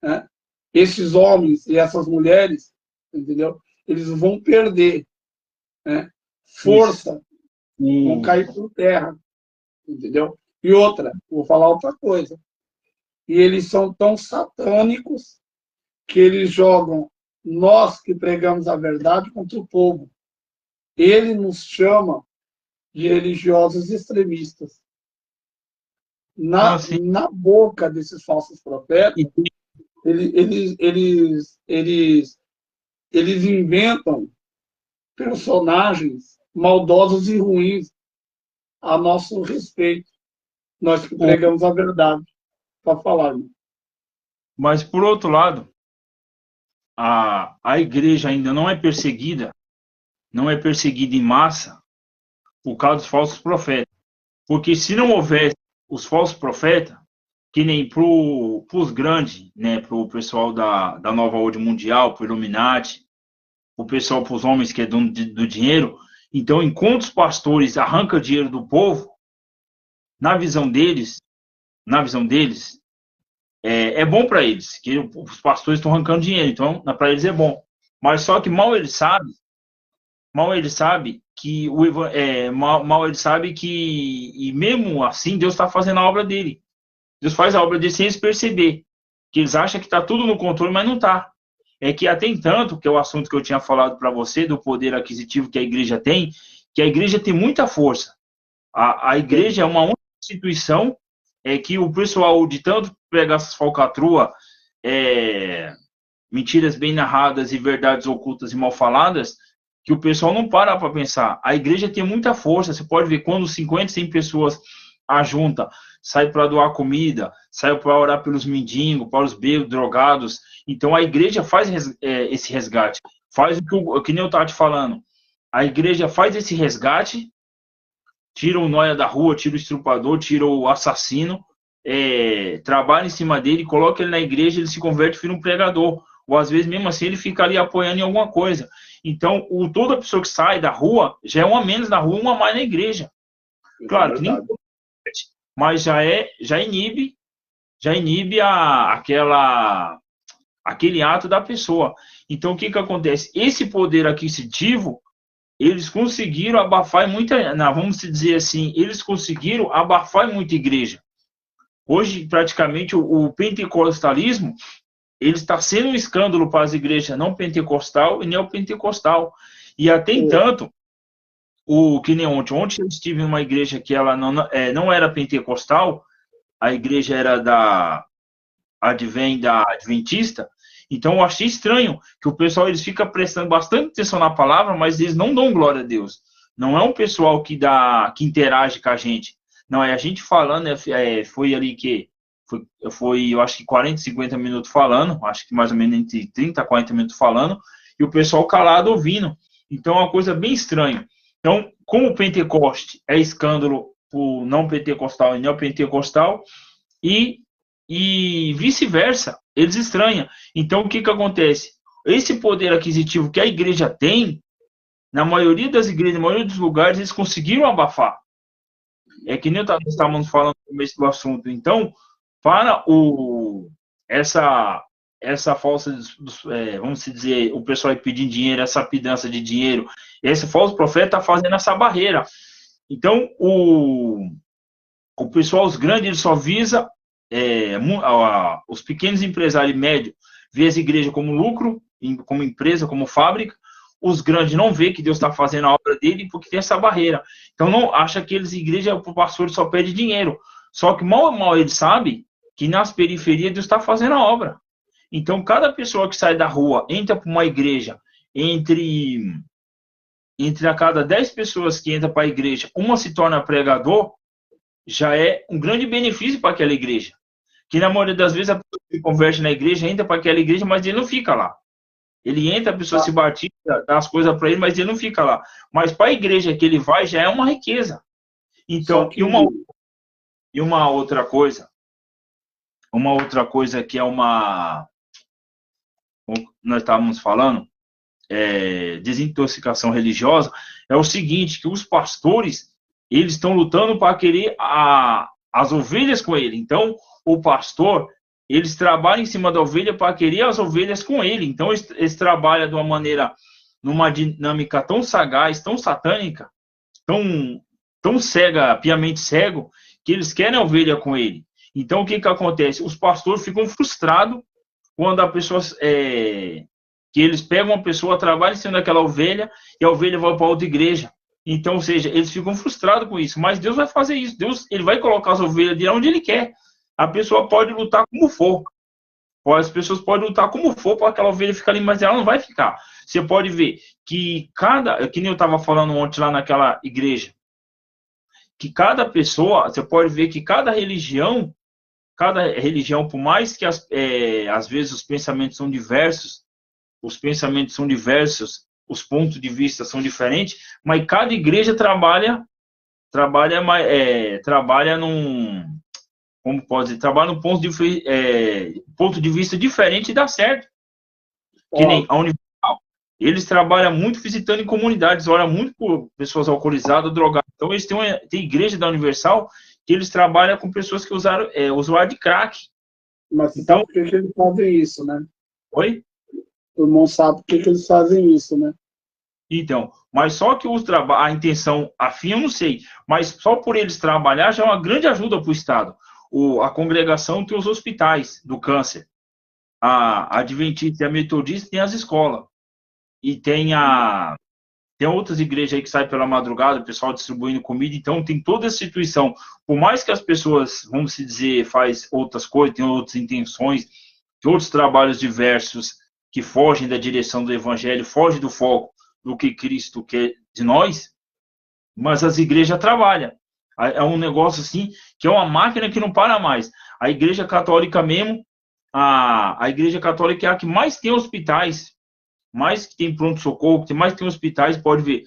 né, esses homens e essas mulheres, entendeu? Eles vão perder, né, força, vão cair por terra, entendeu? E outra, vou falar outra coisa. E eles são tão satânicos que eles jogam nós que pregamos a verdade contra o povo. Ele nos chama de religiosos extremistas. Na boca desses falsos profetas, eles inventam personagens maldosos e ruins a nosso respeito. Nós que pregamos a verdade. Para falar, irmão. Mas, por outro lado, a igreja ainda não é perseguida em massa por causa dos falsos profetas. Porque se não houvesse os falsos profetas, que nem para os grandes, né, para o pessoal da nova ordem mundial, para o Illuminati, o pessoal, para os homens que é dono do dinheiro, então, enquanto os pastores arrancam dinheiro do povo, na visão deles, é bom para eles, que os pastores estão arrancando dinheiro, então para eles é bom. Mas só que mal ele sabe que e mesmo assim Deus está fazendo a obra dele. Deus faz a obra dele sem eles perceber, que eles acham que está tudo no controle, mas não está. É que até tanto, que é o assunto que eu tinha falado para você, do poder aquisitivo que a igreja tem, que a igreja tem muita força. A igreja é uma única instituição que o pessoal, de tanto pegar essas falcatruas, mentiras bem narradas e verdades ocultas e mal faladas, que o pessoal não para pensar. A igreja tem muita força. Você pode ver quando 50, 100 pessoas ajuntam, sai para doar comida, sai para orar pelos mendigos, para os bêbados, drogados. Então a igreja faz esse resgate. Faz o que nem eu estava te falando. A igreja faz esse resgate, tira o nóia da rua, tira o estrupador, tira o assassino, trabalha em cima dele, coloca ele na igreja, ele se converte e vira um pregador. Ou às vezes, mesmo assim, ele fica ali apoiando em alguma coisa. Então, toda pessoa que sai da rua, já é uma menos na rua, uma a mais na igreja. Claro, que nem, mas já inibe aquele ato da pessoa. Então, o que acontece? Esse poder aquisitivo, eles conseguiram abafar muita, vamos dizer assim, eles conseguiram abafar muita igreja. Hoje, praticamente, o pentecostalismo, ele está sendo um escândalo para as igrejas não pentecostal e neopentecostal. E até tanto, que nem ontem eu estive em uma igreja que ela não era pentecostal, a igreja era da Adventista. Então eu achei estranho que o pessoal eles ficam prestando bastante atenção na palavra, mas eles não dão glória a Deus. Não é um pessoal que interage com a gente. Não, é a gente falando, foi ali que Foi, eu acho que 40, 50 minutos falando, acho que mais ou menos entre 30 a 40 minutos falando, e o pessoal calado ouvindo. Então é uma coisa bem estranha. Então, como o Pentecoste é escândalo por não pentecostal e neopentecostal, e vice-versa, eles estranham. Então, o que acontece? Esse poder aquisitivo que a igreja tem, na maioria das igrejas, na maioria dos lugares, eles conseguiram abafar. É que nem nós estávamos falando no começo do assunto. Então, para essa falsa, vamos dizer, o pessoal aí pedindo dinheiro, essa pedança de dinheiro, esse falso profeta está fazendo essa barreira. Então, o pessoal, os grandes, ele só visa os pequenos empresários médios, vê as igrejas como lucro, como empresa, como fábrica. Os grandes não vê que Deus está fazendo a obra dele porque tem essa barreira. Então, não acha que eles, igreja, o pastor só pede dinheiro. Só que mal ele sabe que nas periferias Deus está fazendo a obra. Então, cada pessoa que sai da rua, entra para uma igreja, entre a cada 10 pessoas que entram para a igreja, uma se torna pregador, já é um grande benefício para aquela igreja. Que na maioria das vezes a pessoa se converte na igreja, entra para aquela igreja, mas ele não fica lá. Ele entra, a pessoa se batiza, dá as coisas para ele, mas ele não fica lá. Mas para a igreja que ele vai, já é uma riqueza. Então, e uma outra coisa que é nós estávamos falando, desintoxicação religiosa, é o seguinte, que os pastores, eles estão lutando para querer as ovelhas com ele. Então, o pastor, eles trabalham em cima da ovelha para querer as ovelhas com ele. Então, eles trabalham de uma maneira, numa dinâmica tão sagaz, tão satânica, tão cega, piamente cego, que eles querem a ovelha com ele. Então, o que acontece? Os pastores ficam frustrados quando a pessoa... que eles pegam uma pessoa, trabalham em cima daquela ovelha, e a ovelha vai para outra igreja. Então, ou seja, eles ficam frustrados com isso. Mas Deus vai fazer isso. Deus, ele vai colocar as ovelhas de onde ele quer. A pessoa pode lutar como for. As pessoas podem lutar como for para aquela ovelha ficar ali, mas ela não vai ficar. Você pode ver que que nem eu estava falando ontem lá naquela igreja, que cada pessoa, você pode ver que cada religião, por mais que às vezes os pensamentos são diversos, os pontos de vista são diferentes, mas cada igreja trabalha como pode dizer, trabalha num ponto de vista diferente e dá certo. Que nem a Universal. Eles trabalham muito visitando em comunidades, olham muito por pessoas alcoolizadas, drogadas. Então, eles têm igreja da Universal que eles trabalham com pessoas que usaram usuário de crack. Mas você sabe por que eles fazem isso, né? Oi? Todo mundo sabe por que eles fazem isso, né? Então, mas só que a intenção, a fim, eu não sei, mas só por eles trabalhar já é uma grande ajuda para o Estado. A congregação tem os hospitais do câncer, a Adventista e a Metodista tem as escolas, e tem outras igrejas aí que saem pela madrugada, o pessoal distribuindo comida, então tem toda essa instituição. Por mais que as pessoas, vamos dizer, faz outras coisas, tem outras intenções, tem outros trabalhos diversos que fogem da direção do evangelho, fogem do foco do que Cristo quer de nós, mas as igrejas trabalham. É um negócio assim, que é uma máquina que não para mais. A igreja católica mesmo, a igreja católica é a que mais tem hospitais, mais que tem pronto-socorro, que mais tem hospitais, pode ver.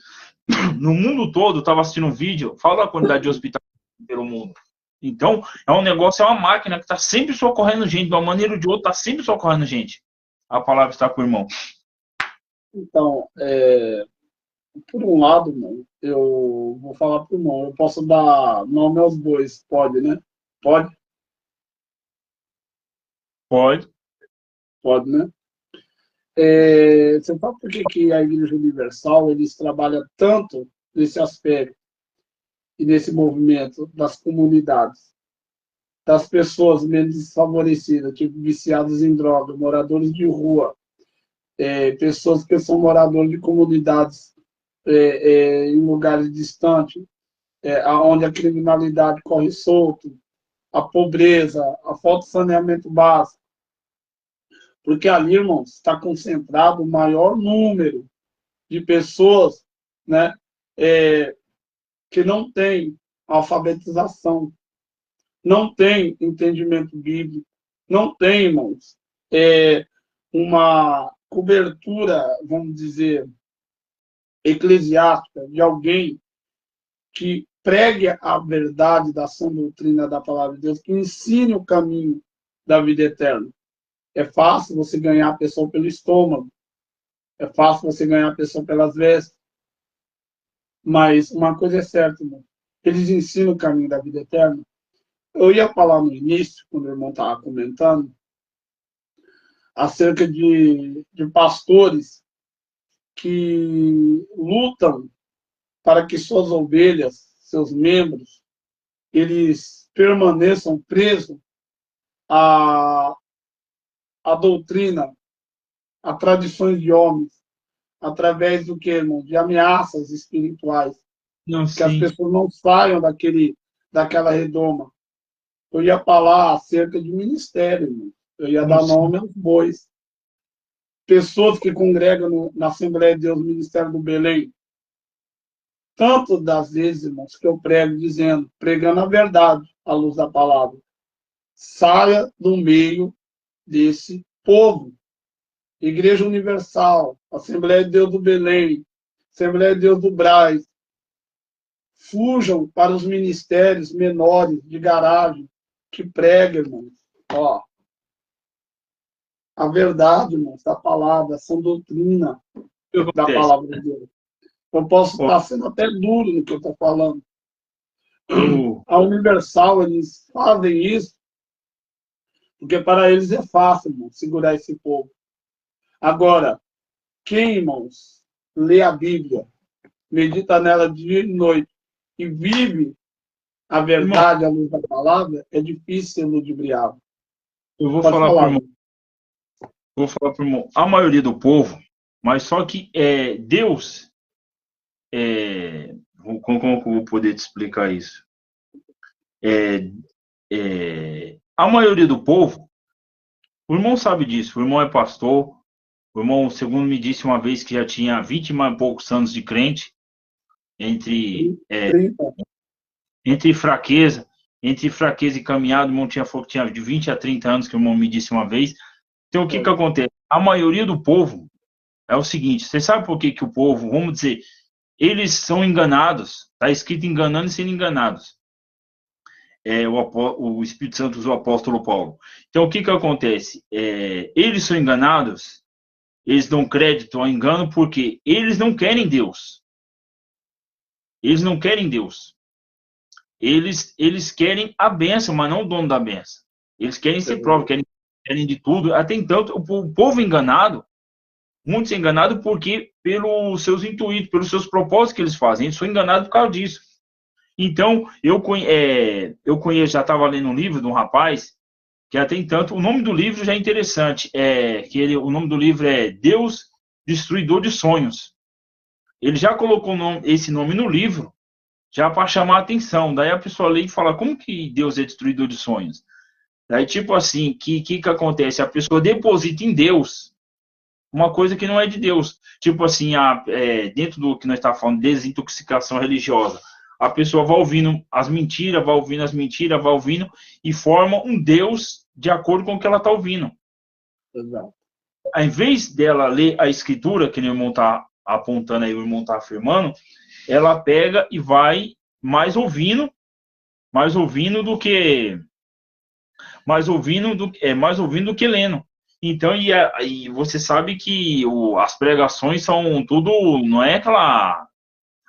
No mundo todo, estava assistindo um vídeo, fala a quantidade de hospitais pelo mundo. Então, é um negócio, é uma máquina que está sempre socorrendo gente, de uma maneira ou de outra, está sempre socorrendo gente. A palavra está com o irmão. Então, por um lado, mano, eu vou falar pro irmão, eu posso dar nome aos bois, pode, né? Pode? Pode. Pode, né? Você sabe por que a Igreja Universal eles trabalham tanto nesse aspecto e nesse movimento das comunidades, das pessoas menos desfavorecidas, tipo viciados em droga, moradores de rua, pessoas que são moradores de comunidades em lugares distantes, onde a criminalidade corre solto, a pobreza, a falta de saneamento básico. Porque ali, irmãos, está concentrado o maior número de pessoas, né, que não têm alfabetização. não tem entendimento bíblico, não tem, irmãos, uma cobertura, vamos dizer, eclesiástica de alguém que pregue a verdade da sã doutrina da palavra de Deus, que ensine o caminho da vida eterna. É fácil você ganhar a pessoa pelo estômago, é fácil você ganhar a pessoa pelas vestes, mas uma coisa é certa, irmão, eles ensinam o caminho da vida eterna. Eu ia falar no início, quando o irmão estava comentando, acerca de pastores que lutam para que suas ovelhas, seus membros, eles permaneçam presos à, à doutrina, a tradições de homens, através do que, irmão? De ameaças espirituais, Não, que as sim. pessoas não saiam daquela redoma. Eu ia falar acerca de ministério, irmão. Eu ia Não, dar sim. nome aos bois. Pessoas que congregam na Assembleia de Deus, no Ministério do Belém. Tanto das vezes, irmãos, que eu prego dizendo, pregando a verdade à luz da palavra. Saia do meio desse povo. Igreja Universal, Assembleia de Deus do Belém, Assembleia de Deus do Brás. Fujam para os ministérios menores de garagem que pregam, irmãos. Ó, a verdade, irmãos, da palavra, a sã doutrina O que da acontece? palavra de Deus. Eu posso Ó, estar sendo até duro no que eu estou falando. eu, A Universal, eles fazem isso porque para eles é fácil, irmão, segurar esse povo. Agora, quem, irmãos, lê a Bíblia, medita nela dia e noite e vive a irmão, verdade à luz da palavra, é difícil ser ludibriado. eu vou Pode falar pro falar, irmão, irmão. a maioria do povo, mas só que Deus, como que eu vou poder te explicar isso? É, a maioria do povo, o irmão sabe disso, o irmão é pastor, o irmão, segundo me disse uma vez, que já tinha 20 e poucos anos de crente, entre, 30. entre fraqueza, entre fraqueza e caminhada, o irmão falou que tinha de 20 a 30 anos, que o irmão me disse uma vez. Então, o que que acontece? A maioria do povo é o seguinte, você sabe por que que o povo, vamos dizer, eles são enganados, está escrito enganando e sendo enganados. O Espírito Santo usou o apóstolo Paulo. Então, o que que acontece? Eles são enganados, eles dão crédito ao engano porque eles não querem Deus. Eles não querem Deus. Eles querem a bênção, mas não o dono da bênção. Eles querem ser próprios, querem de tudo. Até então, o povo enganado, muitos enganados porque pelos seus intuitos, pelos seus propósitos que eles fazem. Eles são enganados por causa disso. Então, eu conheço, já estava lendo um livro de um rapaz, que até então, o nome do livro já é interessante. O nome do livro é Deus Destruidor de Sonhos. Ele já colocou esse nome no livro, já para chamar a atenção. Daí a pessoa lê e fala, como que Deus é destruidor de sonhos? Daí, tipo assim, que acontece? A pessoa deposita em Deus uma coisa que não é de Deus. Tipo assim, dentro do que nós estávamos falando, desintoxicação religiosa. A pessoa vai ouvindo as mentiras, vai ouvindo as mentiras, vai ouvindo e forma um Deus de acordo com o que ela está ouvindo. Exato. Ao invés dela ler a escritura, que o irmão está apontando aí, o irmão está afirmando, ela pega e vai mais ouvindo do que mais ouvindo do que lendo. Então, e você sabe que as pregações são tudo, não é aquela.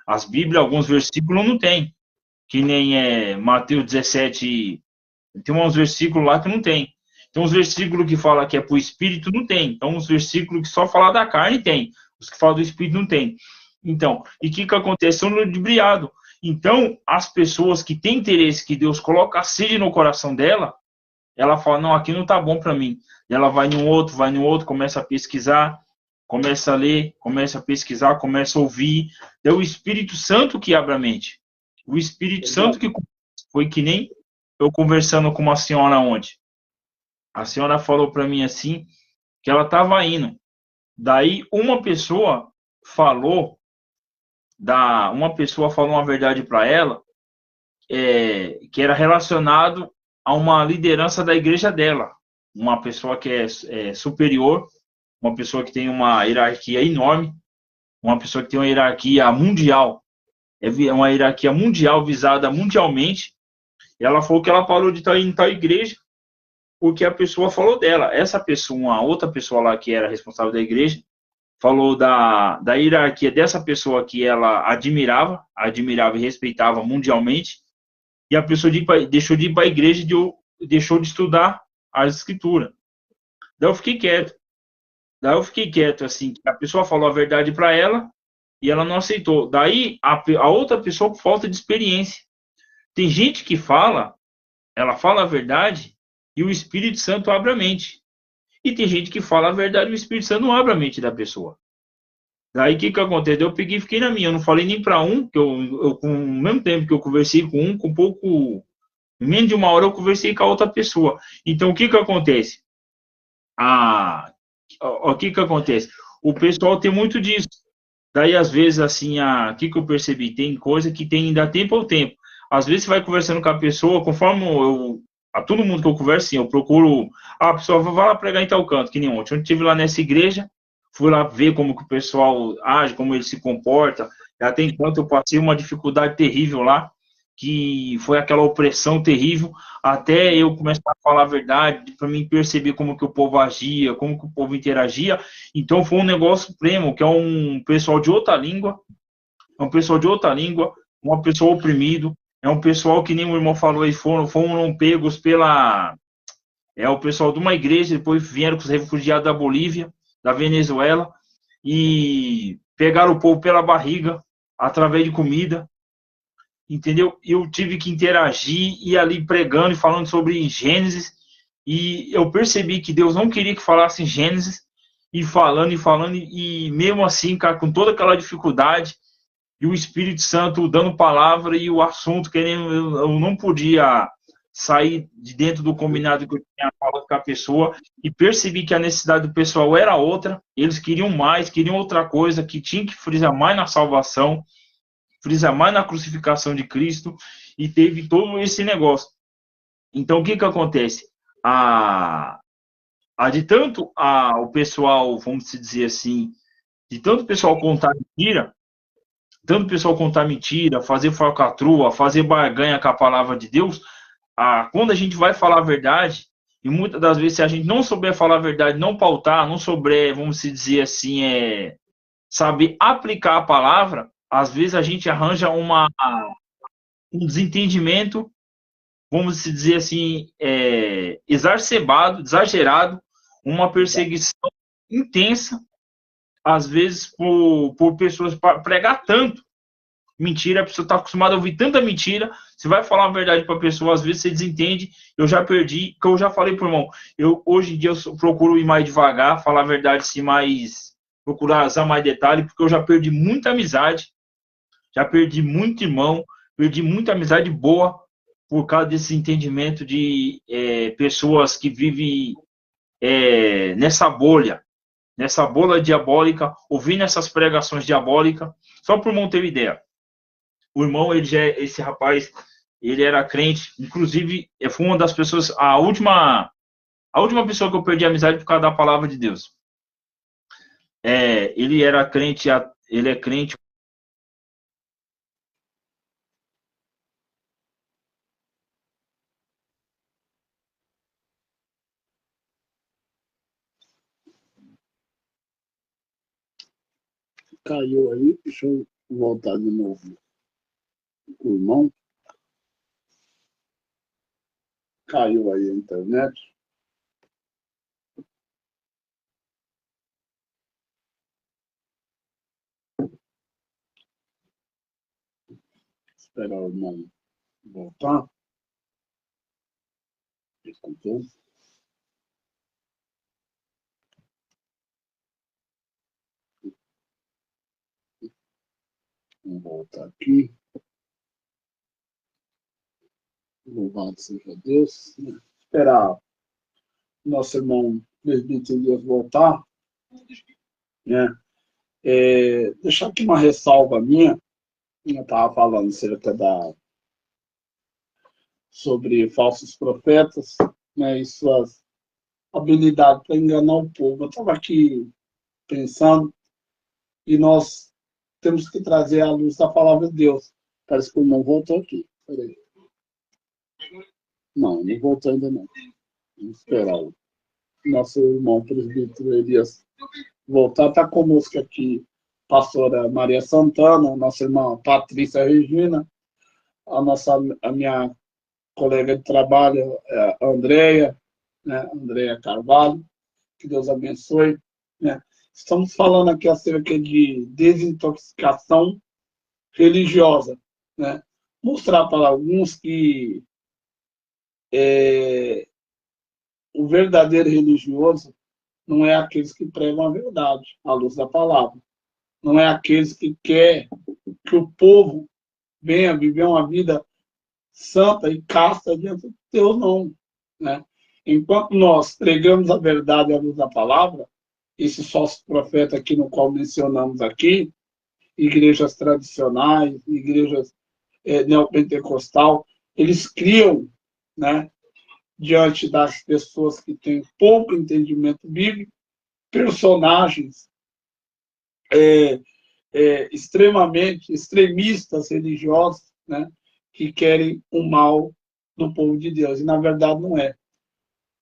As Bíblias, alguns versículos não tem. Que nem Mateus 17, tem uns versículos lá que não tem. Tem uns versículos que fala que é para o Espírito, não tem. Então, uns versículos que só fala da carne, tem. Os que falam do Espírito, não tem. Então, e o que acontece? São ludibriados. Então, as pessoas que têm interesse, que Deus coloca a sede no coração dela, ela fala, não, aqui não tá bom para mim. E ela vai no outro, começa a pesquisar, começa a ler, começa a pesquisar, começa a ouvir. É o Espírito Santo que abre a mente. O Espírito Santo que foi que nem eu conversando com uma senhora ontem. A senhora falou para mim assim, que ela estava indo. Daí uma pessoa falou uma verdade para ela, que era relacionado a uma liderança da igreja dela, uma pessoa que é superior, uma pessoa que tem uma hierarquia enorme, uma pessoa que tem uma hierarquia mundial, é uma hierarquia mundial visada mundialmente. Ela falou que ela parou de estar em tal igreja porque a pessoa falou dela. Essa pessoa, uma outra pessoa lá que era responsável da igreja, falou da hierarquia dessa pessoa que ela admirava e respeitava mundialmente, e a pessoa deixou de ir para a igreja e deixou de estudar as escrituras. Daí eu fiquei quieto. Assim, a pessoa falou a verdade para ela e ela não aceitou. Daí a outra pessoa, por falta de experiência. Tem gente que ela fala a verdade e o Espírito Santo abre a mente. E tem gente que fala a verdade e o Espírito Santo não abre a mente da pessoa. Daí o que aconteceu? Eu peguei e fiquei na minha. Eu não falei nem para um, que com o mesmo tempo que eu conversei com um, com pouco, menos de uma hora eu conversei com a outra pessoa. Então o que acontece? O que acontece? O pessoal tem muito disso. Daí, às vezes, assim, o que eu percebi? Tem coisa que tem ainda tempo ao tempo. Às vezes, você vai conversando com a pessoa, conforme a todo mundo que eu converso, assim, eu procuro. A pessoa vai lá pregar em tal canto, que nem ontem. Eu estive lá nessa igreja, fui lá ver como que o pessoal age, como ele se comporta. Até enquanto eu passei uma dificuldade terrível lá, que foi aquela opressão terrível, até eu começar a falar a verdade, para mim perceber como que o povo agia, como que o povo interagia. Então foi um negócio supremo, que é um pessoal de outra língua, uma pessoa oprimido, é um pessoal que nem o irmão falou aí, foram pegos o pessoal de uma igreja, depois vieram com os refugiados da Bolívia, da Venezuela, e pegaram o povo pela barriga, através de comida, entendeu? Eu tive que interagir, e ali pregando e falando sobre Gênesis, e eu percebi que Deus não queria que falasse Gênesis, e falando, e mesmo assim, cara, com toda aquela dificuldade, e o Espírito Santo dando palavra, e o assunto, eu não podia sair de dentro do combinado que eu tinha falado com a pessoa, e percebi que a necessidade do pessoal era outra, eles queriam mais, queriam outra coisa, que tinha que frisar mais na salvação, frisa mais na crucificação de Cristo, e teve todo esse negócio. Então, o que acontece? De tanto o pessoal, vamos dizer assim, de tanto o pessoal contar mentira, fazer falcatrua, fazer barganha com a palavra de Deus, quando a gente vai falar a verdade, e muitas das vezes, se a gente não souber falar a verdade, não pautar, não souber, vamos dizer assim, saber aplicar a palavra, às vezes a gente arranja um desentendimento, vamos dizer assim, exagerado, uma perseguição intensa, às vezes por pessoas pregar tanto mentira, a pessoa está acostumada a ouvir tanta mentira, você vai falar a verdade para a pessoa, às vezes você desentende. Eu já perdi, que eu já falei pro irmão, hoje em dia eu procuro ir mais devagar, falar a verdade assim, procurar usar mais detalhe, porque eu já perdi muita amizade, já perdi muito irmão, perdi muita amizade boa por causa desse entendimento de pessoas que vivem nessa bolha diabólica, ouvindo essas pregações diabólicas. Só para o irmão ter uma ideia, o irmão, esse rapaz, ele era crente, inclusive foi uma das pessoas, a última pessoa que eu perdi a amizade por causa da palavra de Deus. Ele era crente, ele é crente. Caiu aí, deixa eu voltar de novo. O irmão. Caiu aí a internet. Esperar o irmão voltar. Escutou? Vamos voltar aqui. Louvado seja Deus. Esperar nosso irmão presbítero Deus voltar. Né? Deixar aqui uma ressalva minha. Eu estava falando acerca sobre falsos profetas, né, e suas habilidades para enganar o povo. Eu estava aqui pensando e nós temos que trazer à luz da palavra de Deus. Parece que o irmão voltou aqui. Peraí. Não, não voltou ainda não. Vamos esperar o nosso irmão presbítero Elias voltar. Está conosco aqui pastora Maria Santana, nossa irmã Patrícia Regina, a minha colega de trabalho, a Andréia, né? Andréia Carvalho, que Deus abençoe. Né? Estamos falando aqui acerca de desintoxicação religiosa. Né? Mostrar para alguns que o verdadeiro religioso não é aqueles que pregam a verdade, à luz da palavra. Não é aqueles que quer que o povo venha viver uma vida santa e casta diante de Deus, não. Né? Enquanto nós pregamos a verdade à luz da palavra, esse falso profeta aqui no qual mencionamos aqui, igrejas tradicionais, igrejas neopentecostal, eles criam, né, diante das pessoas que têm pouco entendimento bíblico, personagens extremamente extremistas religiosos, né, que querem o mal do povo de Deus. E, na verdade, não é.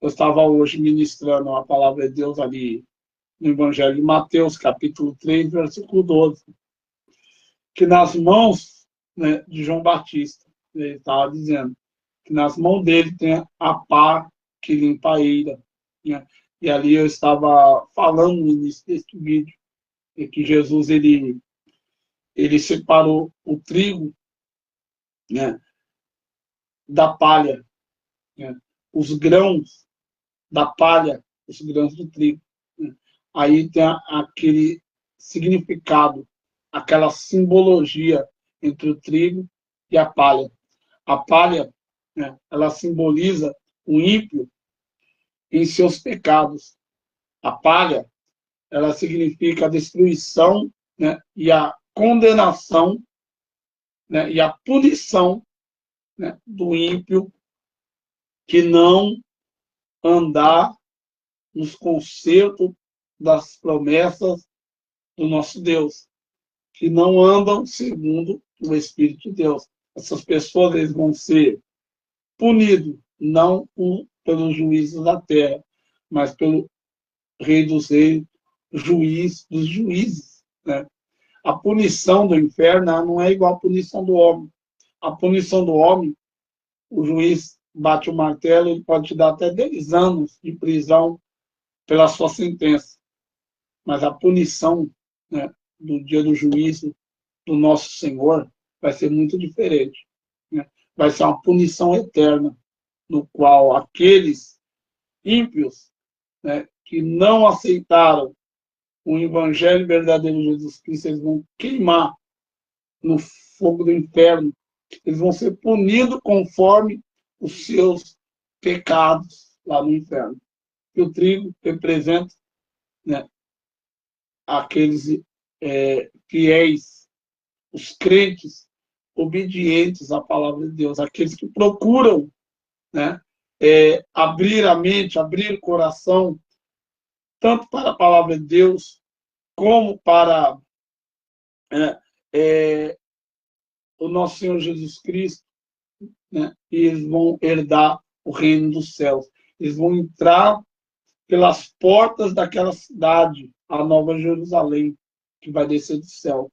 Eu estava hoje ministrando a palavra de Deus ali no Evangelho de Mateus, capítulo 3, versículo 12, que nas mãos, né, de João Batista, ele estava dizendo que nas mãos dele tem a pá que limpa a eira. Né? E ali eu estava falando no início deste vídeo, que Jesus ele separou o trigo, né, da palha, né, os grãos da palha, os grãos do trigo. Né. Aí tem aquele significado, aquela simbologia entre o trigo e a palha. A palha, né, ela simboliza o ímpio em seus pecados. A palha, ela significa a destruição, né, e a condenação, né, e a punição, né, do ímpio que não andar nos concertos das promessas do nosso Deus, que não andam segundo o Espírito de Deus. Essas pessoas eles vão ser punidos, não pelos juízes da terra, mas pelo Rei dos Reis, juiz dos juízes. Né? A punição do inferno não é igual à punição do homem. A punição do homem, o juiz bate o martelo, ele pode te dar até 10 anos de prisão pela sua sentença. Mas a punição, né, do dia do juízo do nosso Senhor vai ser muito diferente. Né? Vai ser uma punição eterna, no qual aqueles ímpios, né, que não aceitaram o Evangelho verdadeiro de Jesus Cristo, eles vão queimar no fogo do inferno. Eles vão ser punidos conforme os seus pecados lá no inferno. E o trigo representa, né, aqueles fiéis, os crentes obedientes à palavra de Deus, aqueles que procuram, né, abrir a mente, abrir o coração, tanto para a palavra de Deus, como para o nosso Senhor Jesus Cristo, né? E eles vão herdar o reino dos céus. Eles vão entrar pelas portas daquela cidade, a Nova Jerusalém, que vai descer do céu.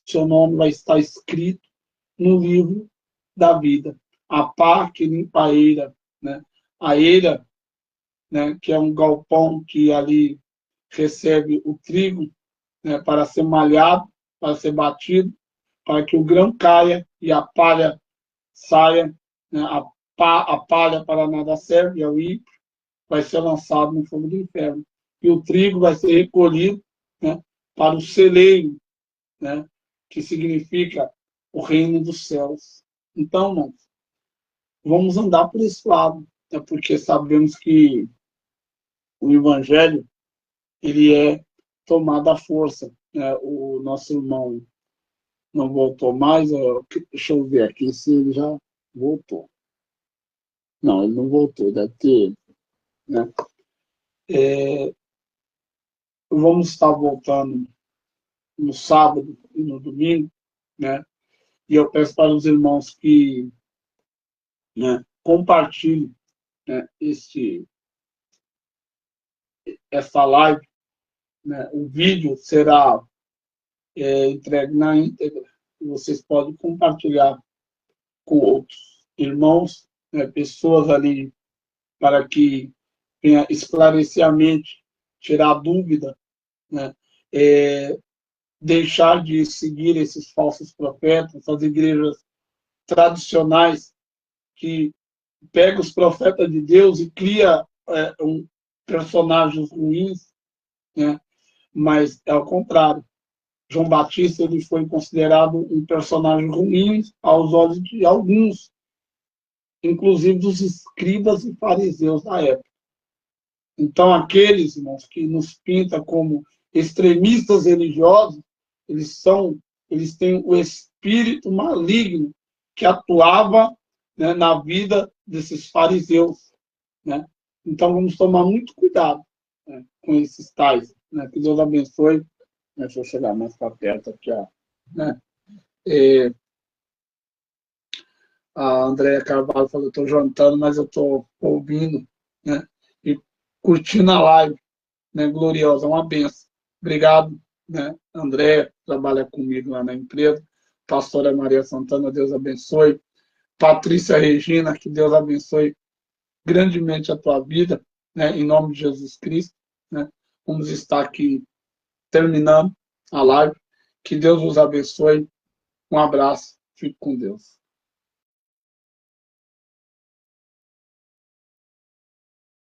Seu nome vai estar escrito no livro da vida. A pá que limpa a eira, né? A eira, né, que é um galpão que ali recebe o trigo, né, para ser malhado, para ser batido, para que o grão caia e a palha saia. Né? A palha para nada serve, é o ímpio, vai ser lançado no fogo do inferno. E o trigo vai ser recolhido, né, para o celeiro, né, que significa o reino dos céus. Então, irmãos, vamos andar por esse lado, né, porque sabemos que o evangelho ele é tomado à força. Né? O nosso irmão não voltou mais, deixa eu ver aqui se ele já voltou. Não, ele não voltou, deve ter, né? Vamos estar voltando no sábado e no domingo, né? E eu peço para os irmãos que, né, compartilhem, né, essa live, né? O vídeo será entregue na íntegra e vocês podem compartilhar com outros irmãos, né, pessoas ali, para que venha esclarecer a mente, tirar a dúvida, né? Deixar de seguir esses falsos profetas, as igrejas tradicionais que pegam os profetas de Deus e cria personagens ruins, né? Mas é o contrário. João Batista ele foi considerado um personagem ruim aos olhos de alguns, inclusive dos escribas e fariseus da época. Então, aqueles, irmãos, que nos pintam como extremistas religiosos, eles têm o espírito maligno que atuava, né, na vida desses fariseus, né? Então, vamos tomar muito cuidado, né, com esses tais, né? Que Deus abençoe. Deixa eu chegar mais para perto aqui, ó, né? A Andréia Carvalho falou: estou jantando, mas eu estou ouvindo, né? E curtindo a live, né? Gloriosa, uma benção. Obrigado, né? Andréia, trabalha comigo lá na empresa. Pastora Maria Santana, Deus abençoe. Patrícia Regina, que Deus abençoe grandemente a tua vida, né? Em nome de Jesus Cristo, né? Vamos estar aqui terminando a live. Que Deus nos abençoe. Um abraço. Fique com Deus.